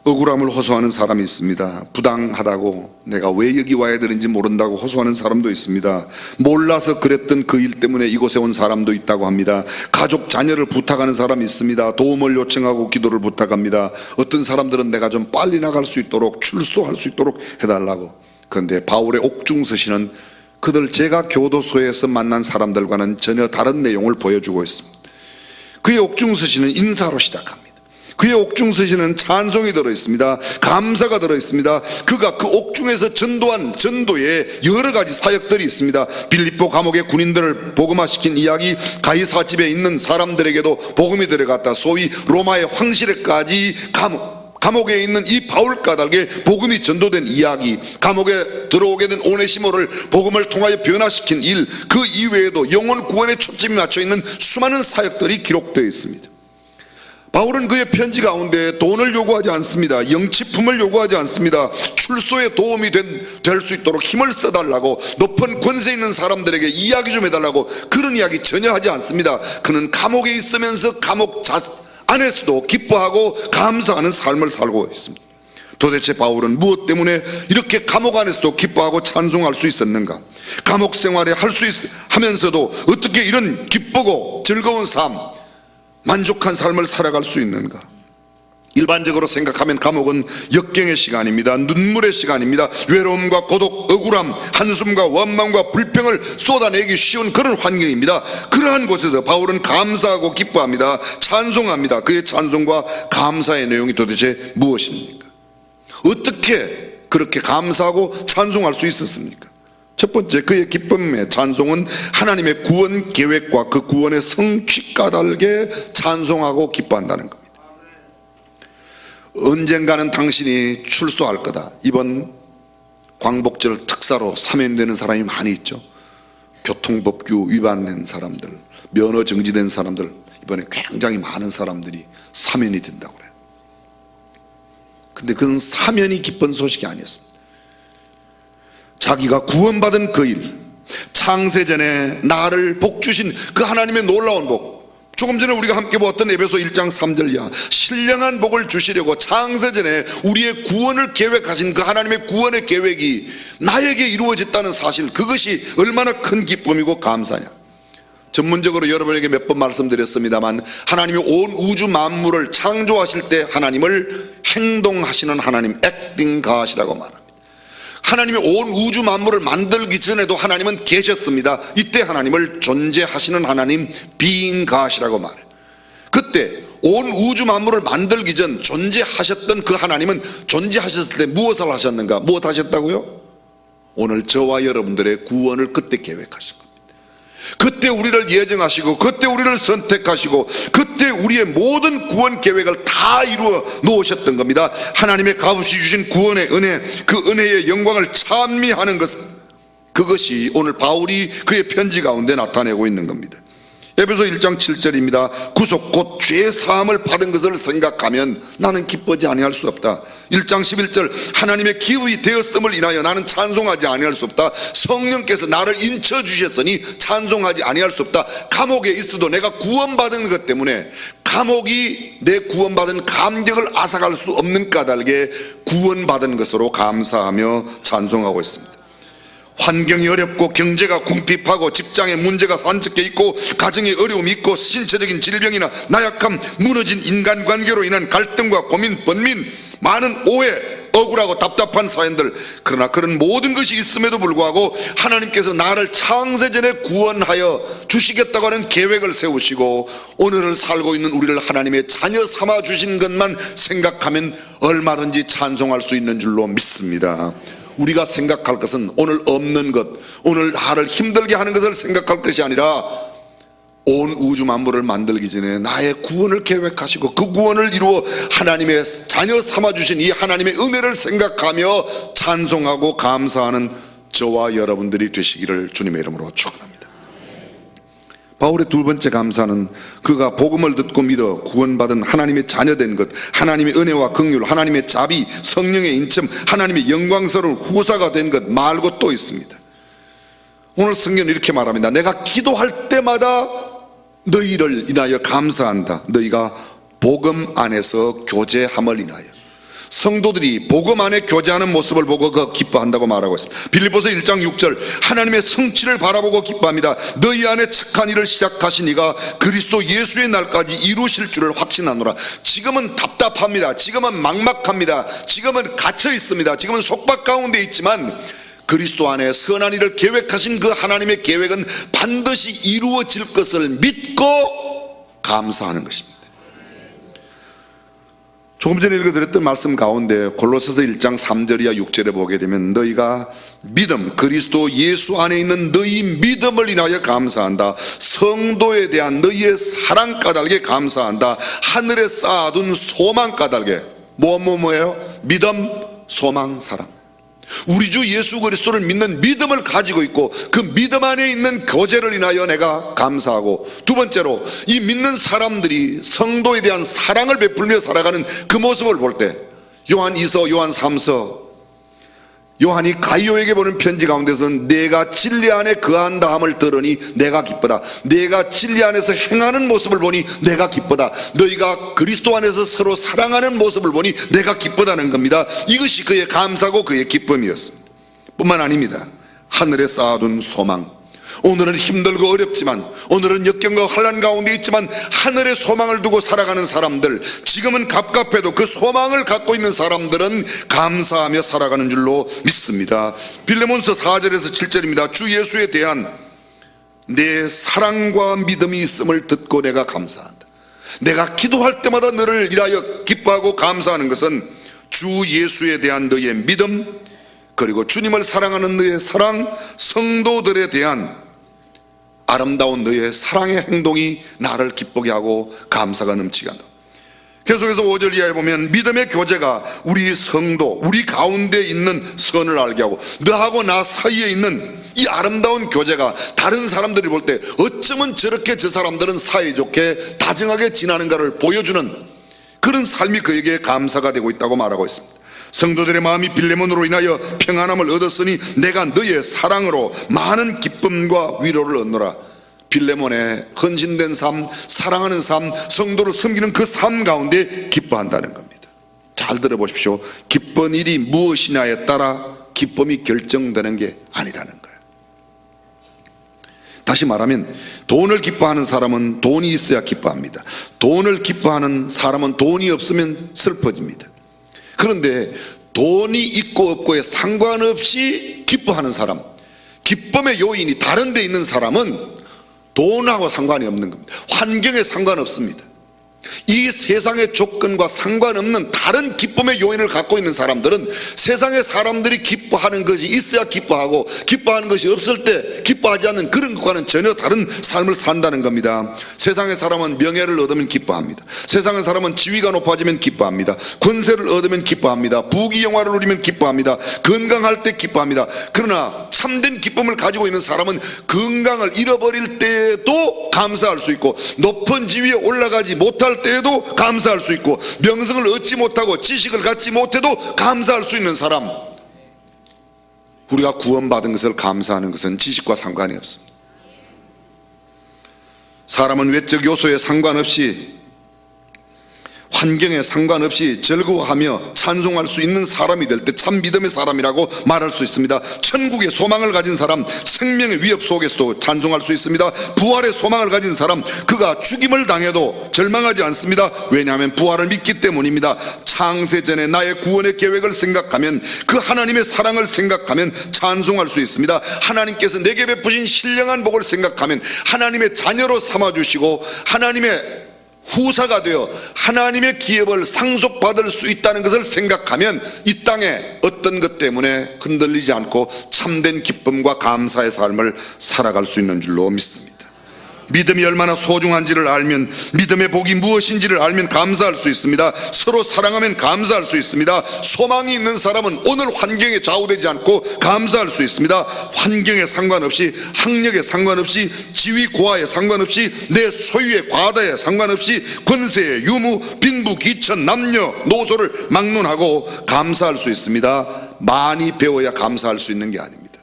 억울함을 호소하는 사람이 있습니다. 부당하다고, 내가 왜 여기 와야 되는지 모른다고 호소하는 사람도 있습니다. 몰라서 그랬던 그 일 때문에 이곳에 온 사람도 있다고 합니다. 가족, 자녀를 부탁하는 사람이 있습니다. 도움을 요청하고 기도를 부탁합니다. 어떤 사람들은 내가 좀 빨리 나갈 수 있도록, 출소할 수 있도록 해달라고. 그런데 바울의 옥중서신은 그들 제가 교도소에서 만난 사람들과는 전혀 다른 내용을 보여주고 있습니다. 그의 옥중서신은 인사로 시작합니다. 그의 옥중서신은 찬송이 들어있습니다. 감사가 들어있습니다. 그가 그 옥중에서 전도한 전도에 여러 가지 사역들이 있습니다. 빌립보 감옥의 군인들을 복음화시킨 이야기, 가이사 집에 있는 사람들에게도 복음이 들어갔다. 소위 로마의 황실에까지 감옥에 있는 이 바울 까닭에 복음이 전도된 이야기, 감옥에 들어오게 된 오네시모를 복음을 통하여 변화시킨 일, 그 이외에도 영혼 구원에 초점이 맞춰 있는 수많은 사역들이 기록되어 있습니다. 바울은 그의 편지 가운데 돈을 요구하지 않습니다. 영치품을 요구하지 않습니다. 출소에 도움이 될 수 있도록 힘을 써달라고, 높은 권세 있는 사람들에게 이야기 좀 해달라고, 그런 이야기 전혀 하지 않습니다. 그는 감옥에 있으면서 감옥 안에서도 기뻐하고 감사하는 삶을 살고 있습니다. 도대체 바울은 무엇 때문에 이렇게 감옥 안에서도 기뻐하고 찬송할 수 있었는가? 감옥 생활에 하면서도 어떻게 이런 기쁘고 즐거운 삶, 만족한 삶을 살아갈 수 있는가? 일반적으로 생각하면 감옥은 역경의 시간입니다. 눈물의 시간입니다. 외로움과 고독, 억울함, 한숨과 원망과 불평을 쏟아내기 쉬운 그런 환경입니다. 그러한 곳에서 바울은 감사하고 기뻐합니다. 찬송합니다. 그의 찬송과 감사의 내용이 도대체 무엇입니까? 어떻게 그렇게 감사하고 찬송할 수 있었습니까? 첫 번째, 그의 기쁨의 찬송은 하나님의 구원 계획과 그 구원의 성취 까닭에 찬송하고 기뻐한다는 겁니다. 언젠가는 당신이 출소할 거다. 이번 광복절 특사로 사면되는 사람이 많이 있죠. 교통법규 위반된 사람들, 면허 정지된 사람들, 이번에 굉장히 많은 사람들이 사면이 된다고 그래요. 근데 그건 사면이 기쁜 소식이 아니었습니다. 자기가 구원받은 그 일, 창세전에 나를 복 주신 그 하나님의 놀라운 복, 조금 전에 우리가 함께 보았던 에베소 1장 3절 이하, 신령한 복을 주시려고 창세전에 우리의 구원을 계획하신 그 하나님의 구원의 계획이 나에게 이루어졌다는 사실, 그것이 얼마나 큰 기쁨이고 감사냐. 전문적으로 여러분에게 몇 번 말씀드렸습니다만, 하나님이 온 우주 만물을 창조하실 때 하나님을 행동하시는 하나님, 액팅 가시라고 말합니다. 하나님이 온 우주 만물을 만들기 전에도 하나님은 계셨습니다. 이때 하나님을 존재하시는 하나님, being God이라고 말해요. 그때 온 우주 만물을 만들기 전 존재하셨던 그 하나님은 존재하셨을 때 무엇을 하셨는가? 무엇 하셨다고요? 오늘 저와 여러분들의 구원을 그때 계획하신 겁니다. 그때 우리를 예정하시고 그때 우리를 선택하시고 그때 우리의 모든 구원 계획을 다 이루어 놓으셨던 겁니다. 하나님의 값없이 주신 구원의 은혜, 그 은혜의 영광을 찬미하는 것, 그것이 오늘 바울이 그의 편지 가운데 나타내고 있는 겁니다. 에베소 1장 7절입니다. 구속 곧 죄 사함을 받은 것을 생각하면 나는 기쁘지 아니할 수 없다. 1장 11절 하나님의 기업이 되었음을 인하여 나는 찬송하지 아니할 수 없다. 성령께서 나를 인쳐 주셨으니 찬송하지 아니할 수 없다. 감옥에 있어도 내가 구원받은 것 때문에 감옥이 내 구원받은 감격을 앗아갈 수 없는 까닭에 구원받은 것으로 감사하며 찬송하고 있습니다. 환경이 어렵고 경제가 궁핍하고 직장에 문제가 산적해 있고 가정에 어려움이 있고 신체적인 질병이나 나약함, 무너진 인간관계로 인한 갈등과 고민, 번민, 많은 오해, 억울하고 답답한 사연들, 그러나 그런 모든 것이 있음에도 불구하고 하나님께서 나를 창세전에 구원하여 주시겠다고 하는 계획을 세우시고 오늘을 살고 있는 우리를 하나님의 자녀 삼아 주신 것만 생각하면 얼마든지 찬송할 수 있는 줄로 믿습니다. 우리가 생각할 것은 오늘 없는 것, 오늘 나를 힘들게 하는 것을 생각할 것이 아니라 온 우주 만물을 만들기 전에 나의 구원을 계획하시고 그 구원을 이루어 하나님의 자녀 삼아주신 이 하나님의 은혜를 생각하며 찬송하고 감사하는 저와 여러분들이 되시기를 주님의 이름으로 축원합니다. 바울의 두 번째 감사는 그가 복음을 듣고 믿어 구원받은 하나님의 자녀된 것, 하나님의 은혜와 긍휼, 하나님의 자비, 성령의 인침, 하나님의 영광스러운 후사가 된 것 말고 또 있습니다. 오늘 성경은 이렇게 말합니다. 내가 기도할 때마다 너희를 인하여 감사한다. 너희가 복음 안에서 교제함을 인하여. 성도들이 복음 안에 교제하는 모습을 보고 그 기뻐한다고 말하고 있습니다. 빌립보서 1장 6절 하나님의 성취를 바라보고 기뻐합니다. 너희 안에 착한 일을 시작하신 이가 그리스도 예수의 날까지 이루실 줄을 확신하노라. 지금은 답답합니다. 지금은 막막합니다. 지금은 갇혀 있습니다. 지금은 속박 가운데 있지만 그리스도 안에 선한 일을 계획하신 그 하나님의 계획은 반드시 이루어질 것을 믿고 감사하는 것입니다. 조금 전에 읽어드렸던 말씀 가운데 골로새서 1장 3절이야 6절에 보게 되면 너희가 믿음, 그리스도 예수 안에 있는 너희 믿음을 인하여 감사한다. 성도에 대한 너희의 사랑 까닭에 감사한다. 하늘에 쌓아둔 소망 까닭에 뭐예요? 믿음, 소망, 사랑. 우리 주 예수 그리스도를 믿는 믿음을 가지고 있고 그 믿음 안에 있는 교제를 인하여 내가 감사하고, 두 번째로 이 믿는 사람들이 성도에 대한 사랑을 베풀며 살아가는 그 모습을 볼 때 요한 2서, 요한 3서, 요한이 가이오에게 보낸 편지 가운데서는 내가 진리 안에 거한다 함을 들으니 내가 기쁘다. 내가 진리 안에서 행하는 모습을 보니 내가 기쁘다. 너희가 그리스도 안에서 서로 사랑하는 모습을 보니 내가 기쁘다는 겁니다. 이것이 그의 감사고 그의 기쁨이었습니다. 뿐만 아닙니다. 하늘에 쌓아둔 소망. 오늘은 힘들고 어렵지만, 오늘은 역경과 환난 가운데 있지만 하늘의 소망을 두고 살아가는 사람들, 지금은 갑갑해도 그 소망을 갖고 있는 사람들은 감사하며 살아가는 줄로 믿습니다. 빌레몬서 4절에서 7절입니다. 주 예수에 대한 내 사랑과 믿음이 있음을 듣고 내가 감사한다. 내가 기도할 때마다 너를 인하여 기뻐하고 감사하는 것은 주 예수에 대한 너의 믿음, 그리고 주님을 사랑하는 너의 사랑, 성도들에 대한 아름다운 너의 사랑의 행동이 나를 기쁘게 하고 감사가 넘치게 한다. 계속해서 5절 이하에 보면 믿음의 교제가 우리 성도, 우리 가운데 있는 선을 알게 하고 너하고 나 사이에 있는 이 아름다운 교제가 다른 사람들이 볼 때 어쩌면 저렇게 저 사람들은 사이좋게 다정하게 지나는가를 보여주는 그런 삶이 그에게 감사가 되고 있다고 말하고 있습니다. 성도들의 마음이 빌레몬으로 인하여 평안함을 얻었으니 내가 너의 사랑으로 많은 기쁨과 위로를 얻노라. 빌레몬의 헌신된 삶, 사랑하는 삶, 성도를 섬기는 그 삶 가운데 기뻐한다는 겁니다. 잘 들어보십시오. 기쁜 일이 무엇이냐에 따라 기쁨이 결정되는 게 아니라는 거예요. 다시 말하면 돈을 기뻐하는 사람은 돈이 있어야 기뻐합니다. 돈을 기뻐하는 사람은 돈이 없으면 슬퍼집니다. 그런데 돈이 있고 없고에 상관없이 기뻐하는 사람, 기쁨의 요인이 다른 데 있는 사람은 돈하고 상관이 없는 겁니다. 환경에 상관없습니다. 이 세상의 조건과 상관없는 다른 기쁨의 요인을 갖고 있는 사람들은 세상의 사람들이 기뻐하는 것이 있어야 기뻐하고 기뻐하는 것이 없을 때 기뻐하지 않는 그런 것과는 전혀 다른 삶을 산다는 겁니다. 세상의 사람은 명예를 얻으면 기뻐합니다. 세상의 사람은 지위가 높아지면 기뻐합니다. 권세를 얻으면 기뻐합니다. 부귀영화를 누리면 기뻐합니다. 건강할 때 기뻐합니다. 그러나 참된 기쁨을 가지고 있는 사람은 건강을 잃어버릴 때에도 감사할 수 있고, 높은 지위에 올라가지 못할 때에도 감사할 수 있고, 명성을 얻지 못하고 지식을 갖지 못해도 감사할 수 있는 사람. 우리가 구원받은 것을 감사하는 것은 지식과 상관이 없습니다. 사람은 외적 요소에 상관없이, 환경에 상관없이 즐거워하며 찬송할 수 있는 사람이 될 때 참 믿음의 사람이라고 말할 수 있습니다. 천국의 소망을 가진 사람, 생명의 위협 속에서도 찬송할 수 있습니다. 부활의 소망을 가진 사람, 그가 죽임을 당해도 절망하지 않습니다. 왜냐하면 부활을 믿기 때문입니다. 창세전에 나의 구원의 계획을 생각하면, 그 하나님의 사랑을 생각하면 찬송할 수 있습니다. 하나님께서 내게 베푸신 신령한 복을 생각하면 하나님의 자녀로 삼아주시고 하나님의 후사가 되어 하나님의 기업을 상속받을 수 있다는 것을 생각하면 이 땅에 어떤 것 때문에 흔들리지 않고 참된 기쁨과 감사의 삶을 살아갈 수 있는 줄로 믿습니다. 믿음이 얼마나 소중한지를 알면, 믿음의 복이 무엇인지를 알면 감사할 수 있습니다. 서로 사랑하면 감사할 수 있습니다. 소망이 있는 사람은 오늘 환경에 좌우되지 않고 감사할 수 있습니다. 환경에 상관없이, 학력에 상관없이, 지위 고하에 상관없이, 내 소유의 과다에 상관없이, 권세의 유무, 빈부, 귀천, 남녀, 노소를 막론하고 감사할 수 있습니다. 많이 배워야 감사할 수 있는 게 아닙니다.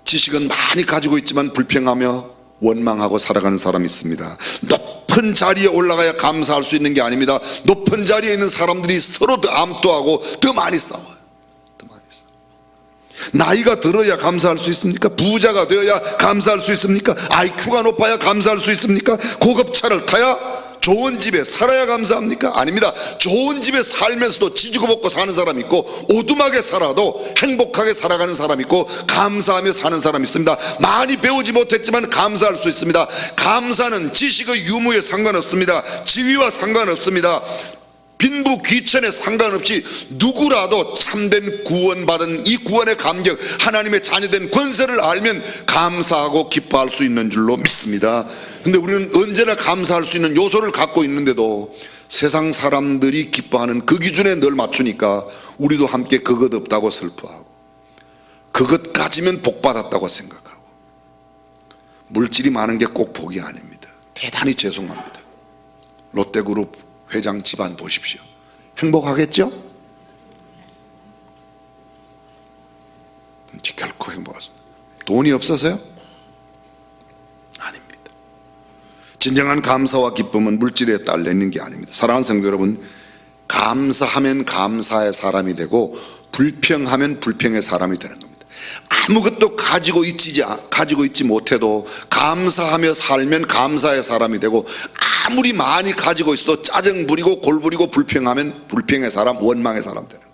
지식은 많이 가지고 있지만 불평하며 원망하고 살아가는 사람이 있습니다. 높은 자리에 올라가야 감사할 수 있는 게 아닙니다. 높은 자리에 있는 사람들이 서로 더 암투하고 더 많이 싸워요. 더 많이 싸워요. 나이가 들어야 감사할 수 있습니까? 부자가 되어야 감사할 수 있습니까? IQ가 높아야 감사할 수 있습니까? 고급차를 타야, 좋은 집에 살아야 감사합니까? 아닙니다. 좋은 집에 살면서도 지지고 볶고 사는 사람이 있고, 오두막에 살아도 행복하게 살아가는 사람이 있고, 감사하며 사는 사람이 있습니다. 많이 배우지 못했지만 감사할 수 있습니다. 감사는 지식의 유무에 상관없습니다. 지위와 상관없습니다. 빈부 귀천에 상관없이 누구라도 참된 구원받은 이 구원의 감격, 하나님의 자녀된 권세를 알면 감사하고 기뻐할 수 있는 줄로 믿습니다. 근데 우리는 언제나 감사할 수 있는 요소를 갖고 있는데도 세상 사람들이 기뻐하는 그 기준에 늘 맞추니까 우리도 함께 그것 없다고 슬퍼하고, 그것 가지면 복 받았다고 생각하고, 물질이 많은 게 꼭 복이 아닙니다. 대단히 죄송합니다. 롯데그룹 회장 집안 보십시오. 행복하겠죠? 결코 행복하십니다. 돈이 없어서요? 아닙니다. 진정한 감사와 기쁨은 물질에 딸려 있는 게 아닙니다. 사랑하는 성도 여러분, 감사하면 감사의 사람이 되고 불평하면 불평의 사람이 되는 겁니다. 아무것도 가지고 있지 못해도 감사하며 살면 감사의 사람이 되고, 아무리 많이 가지고 있어도 짜증 부리고 골 부리고 불평하면 불평의 사람, 원망의 사람 되는 겁니다.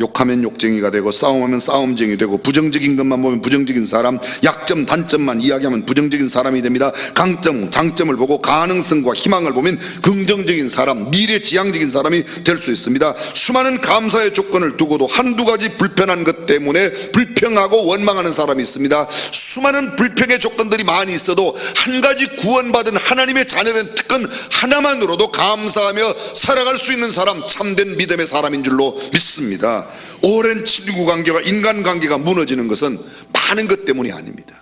욕하면 욕쟁이가 되고, 싸움하면 싸움쟁이 되고, 부정적인 것만 보면 부정적인 사람, 약점 단점만 이야기하면 부정적인 사람이 됩니다. 강점 장점을 보고 가능성과 희망을 보면 긍정적인 사람, 미래지향적인 사람이 될 수 있습니다. 수많은 감사의 조건을 두고도 한두 가지 불편한 것 때문에 불평하고 원망하는 사람이 있습니다. 수많은 불평의 조건들이 많이 있어도 한 가지 구원받은 하나님의 자녀된 특권 하나만으로도 감사하며 살아갈 수 있는 사람, 참된 믿음의 사람인 줄로 믿습니다. 오랜 친구 관계가, 인간 관계가 무너지는 것은 많은 것 때문이 아닙니다.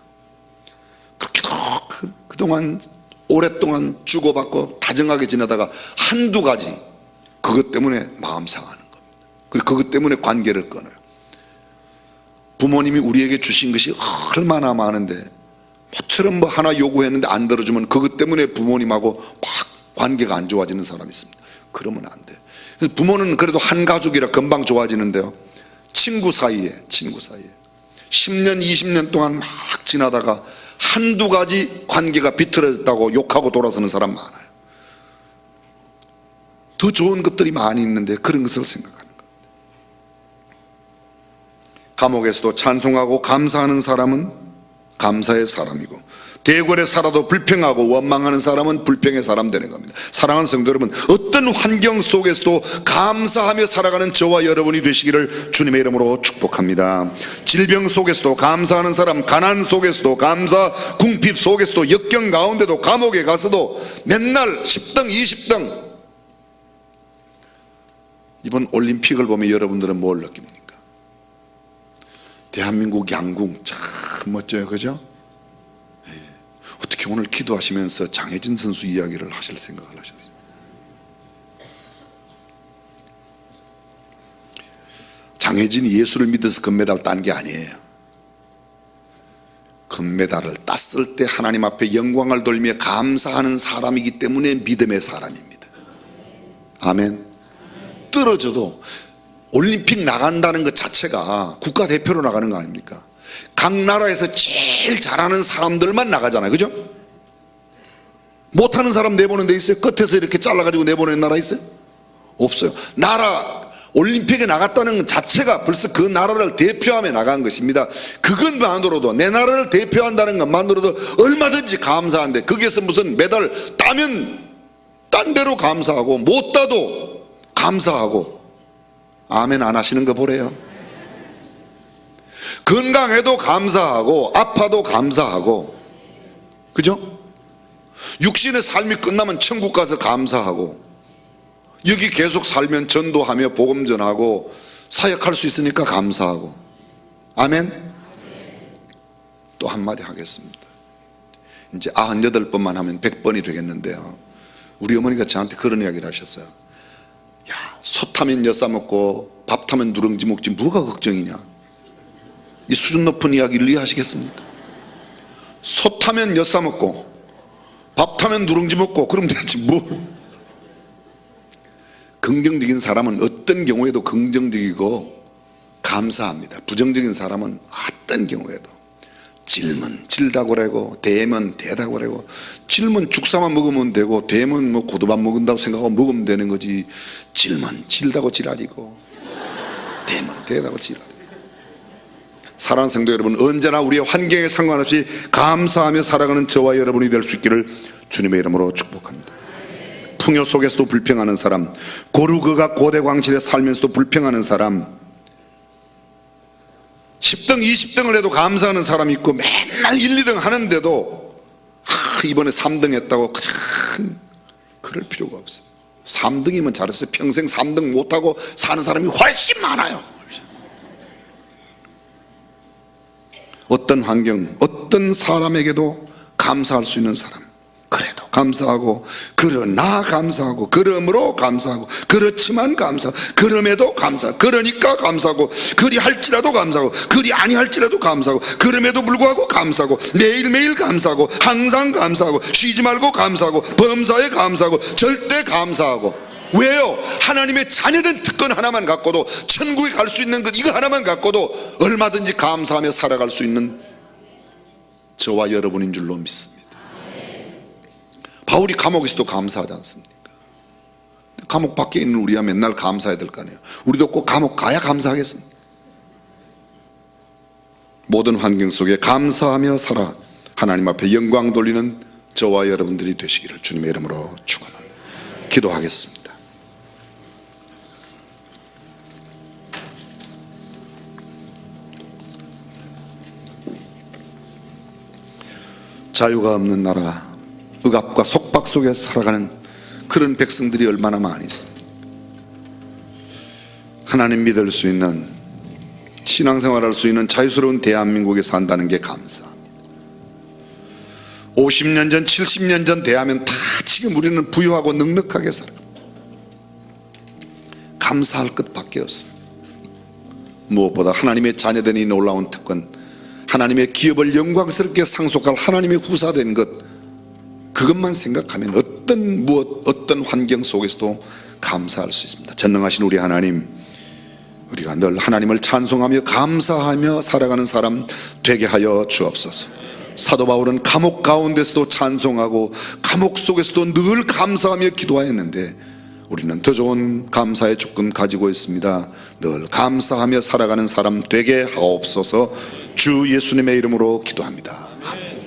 그렇게도 그동안 오랫동안 주고받고 다정하게 지내다가 한두 가지 그것 때문에 마음 상하는 겁니다. 그리고 그것 때문에 관계를 끊어요. 부모님이 우리에게 주신 것이 얼마나 많은데 모처럼 뭐 하나 요구했는데 안 들어주면 그것 때문에 부모님하고 막 관계가 안 좋아지는 사람이 있습니다. 그러면 안 돼. 부모는 그래도 한 가족이라 금방 좋아지는데요, 친구 사이에 10년 20년 동안 막 지나다가 한두 가지 관계가 비틀어졌다고 욕하고 돌아서는 사람 많아요. 더 좋은 것들이 많이 있는데 그런 것을 생각하는 겁니다. 감옥에서도 찬송하고 감사하는 사람은 감사의 사람이고, 대궐에 살아도 불평하고 원망하는 사람은 불평의 사람 되는 겁니다. 사랑하는 성도 여러분, 어떤 환경 속에서도 감사하며 살아가는 저와 여러분이 되시기를 주님의 이름으로 축복합니다. 질병 속에서도 감사하는 사람, 가난 속에서도 감사, 궁핍 속에서도 역경 가운데도 감옥에 가서도 맨날 10등 20등. 이번 올림픽을 보면 여러분들은 뭘 느낍니까? 대한민국 양궁 참 멋져요, 그죠? 어떻게 오늘 기도하시면서 장혜진 선수 이야기를 하실 생각을 하셨어요? 장혜진이 예수를 믿어서 금메달 딴 게 아니에요. 금메달을 땄을 때 하나님 앞에 영광을 돌리며 감사하는 사람이기 때문에 믿음의 사람입니다. 아멘. 떨어져도 올림픽 나간다는 것 자체가 국가대표로 나가는 거 아닙니까? 각 나라에서 제일 잘하는 사람들만 나가잖아요, 그죠? 못하는 사람 내보는 데 있어요? 끝에서 이렇게 잘라가지고 내보내는 나라 있어요? 없어요. 올림픽에 나갔다는 것 자체가 벌써 그 나라를 대표하며 나간 것입니다. 그것만으로도, 내 나라를 대표한다는 것만으로도 얼마든지 감사한데, 거기에서 무슨 메달 따면 딴 대로 감사하고 못 따도 감사하고. 아멘 안 하시는 거 보래요. 건강해도 감사하고 아파도 감사하고, 그죠? 육신의 삶이 끝나면 천국 가서 감사하고, 여기 계속 살면 전도하며 복음 전하고 사역할 수 있으니까 감사하고. 아멘. 또 한마디 하겠습니다. 이제 98번만 하면 100번이 되겠는데요, 우리 어머니가 저한테 그런 이야기를 하셨어요. 야, 소 타면 엿사 먹고 밥 타면 누룽지 먹지 뭐가 걱정이냐. 이 수준 높은 이야기를 이해하시겠습니까? 소 타면 엿사 먹고 밥 타면 누룽지 먹고 그러면 되지 뭘. 긍정적인 사람은 어떤 경우에도 긍정적이고 감사합니다. 부정적인 사람은 어떤 경우에도 질면 질다고 그러고 대면 대다고 그러고, 질면 죽사만 먹으면 되고 대면 뭐 고두밥 먹는다고 생각하고 먹으면 되는 거지, 질면 질다고 지랄이고 대면 대다고 지랄이고. 사랑하는 성도 여러분, 언제나 우리의 환경에 상관없이 감사하며 살아가는 저와 여러분이 될 수 있기를 주님의 이름으로 축복합니다. 풍요 속에서도 불평하는 사람, 고루거가 고대광실에 살면서도 불평하는 사람, 10등 20등을 해도 감사하는 사람이 있고, 맨날 1, 2등 하는데도 이번에 3등 했다고 그럴 필요가 없어요. 3등이면 잘했어요. 평생 3등 못하고 사는 사람이 훨씬 많아요. 어떤 환경, 어떤 사람에게도 감사할 수 있는 사람, 그래도 감사하고, 그러나 감사하고, 그러므로 감사하고, 그렇지만 감사하고, 그럼에도 감사하고, 그러니까 감사하고, 그리 할지라도 감사하고, 그리 아니할지라도 감사하고, 그럼에도 불구하고 감사하고, 매일매일 감사하고, 항상 감사하고, 쉬지 말고 감사하고, 범사에 감사하고, 절대 감사하고. 왜요? 하나님의 자녀된 특권 하나만 갖고도, 천국에 갈 수 있는 것 이거 하나만 갖고도 얼마든지 감사하며 살아갈 수 있는 저와 여러분인 줄로 믿습니다. 바울이 감옥에서도 감사하지 않습니까? 감옥 밖에 있는 우리야 맨날 감사해야 될 거 아니에요. 우리도 꼭 감옥 가야 감사하겠습니까? 모든 환경 속에 감사하며 살아 하나님 앞에 영광 돌리는 저와 여러분들이 되시기를 주님의 이름으로 축원합니다. 기도하겠습니다. 자유가 없는 나라, 억압과 속박 속에 살아가는 그런 백성들이 얼마나 많이 있습니다. 하나님 믿을 수 있는, 신앙생활할 수 있는 자유스러운 대한민국에 산다는 게 감사합니다. 50년 전 70년 전 대하면 다 지금 우리는 부유하고 넉넉하게 살아요. 감사할 것밖에 없습니다. 무엇보다 하나님의 자녀된 이 놀라운 특권, 하나님의 기업을 영광스럽게 상속할 하나님의 후사된 것, 그것만 생각하면 어떤 환경 속에서도 감사할 수 있습니다. 전능하신 우리 하나님, 우리가 늘 하나님을 찬송하며 감사하며 살아가는 사람 되게 하여 주옵소서. 사도 바울은 감옥 가운데서도 찬송하고 감옥 속에서도 늘 감사하며 기도하였는데, 우리는 더 좋은 감사의 조건 가지고 있습니다. 늘 감사하며 살아가는 사람 되게 하옵소서. 주 예수님의 이름으로 기도합니다. 아멘.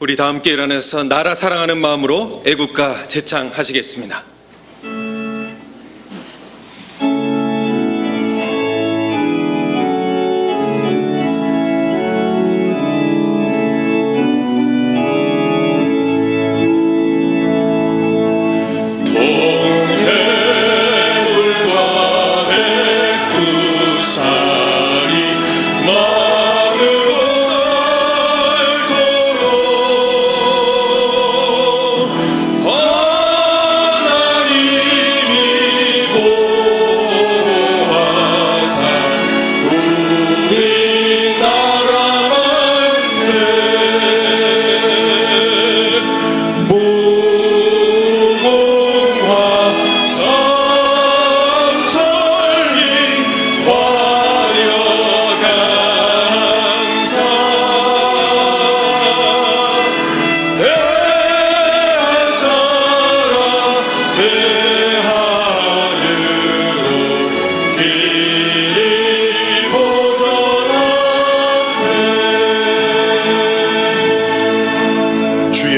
우리 다 함께 일어나서 나라 사랑하는 마음으로 애국가 제창하시겠습니다.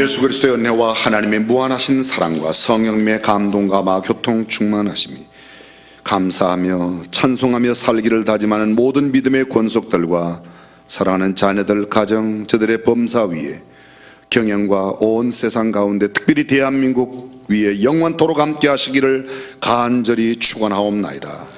예수 그리스도의 은혜와 하나님의 무한하신 사랑과 성령님의 감동과 교통 충만하심이 감사하며 찬송하며 살기를 다짐하는 모든 믿음의 권속들과 사랑하는 자녀들 가정 저들의 범사 위에 경영과 온 세상 가운데 특별히 대한민국 위에 영원토록 함께 하시기를 간절히 축원하옵나이다.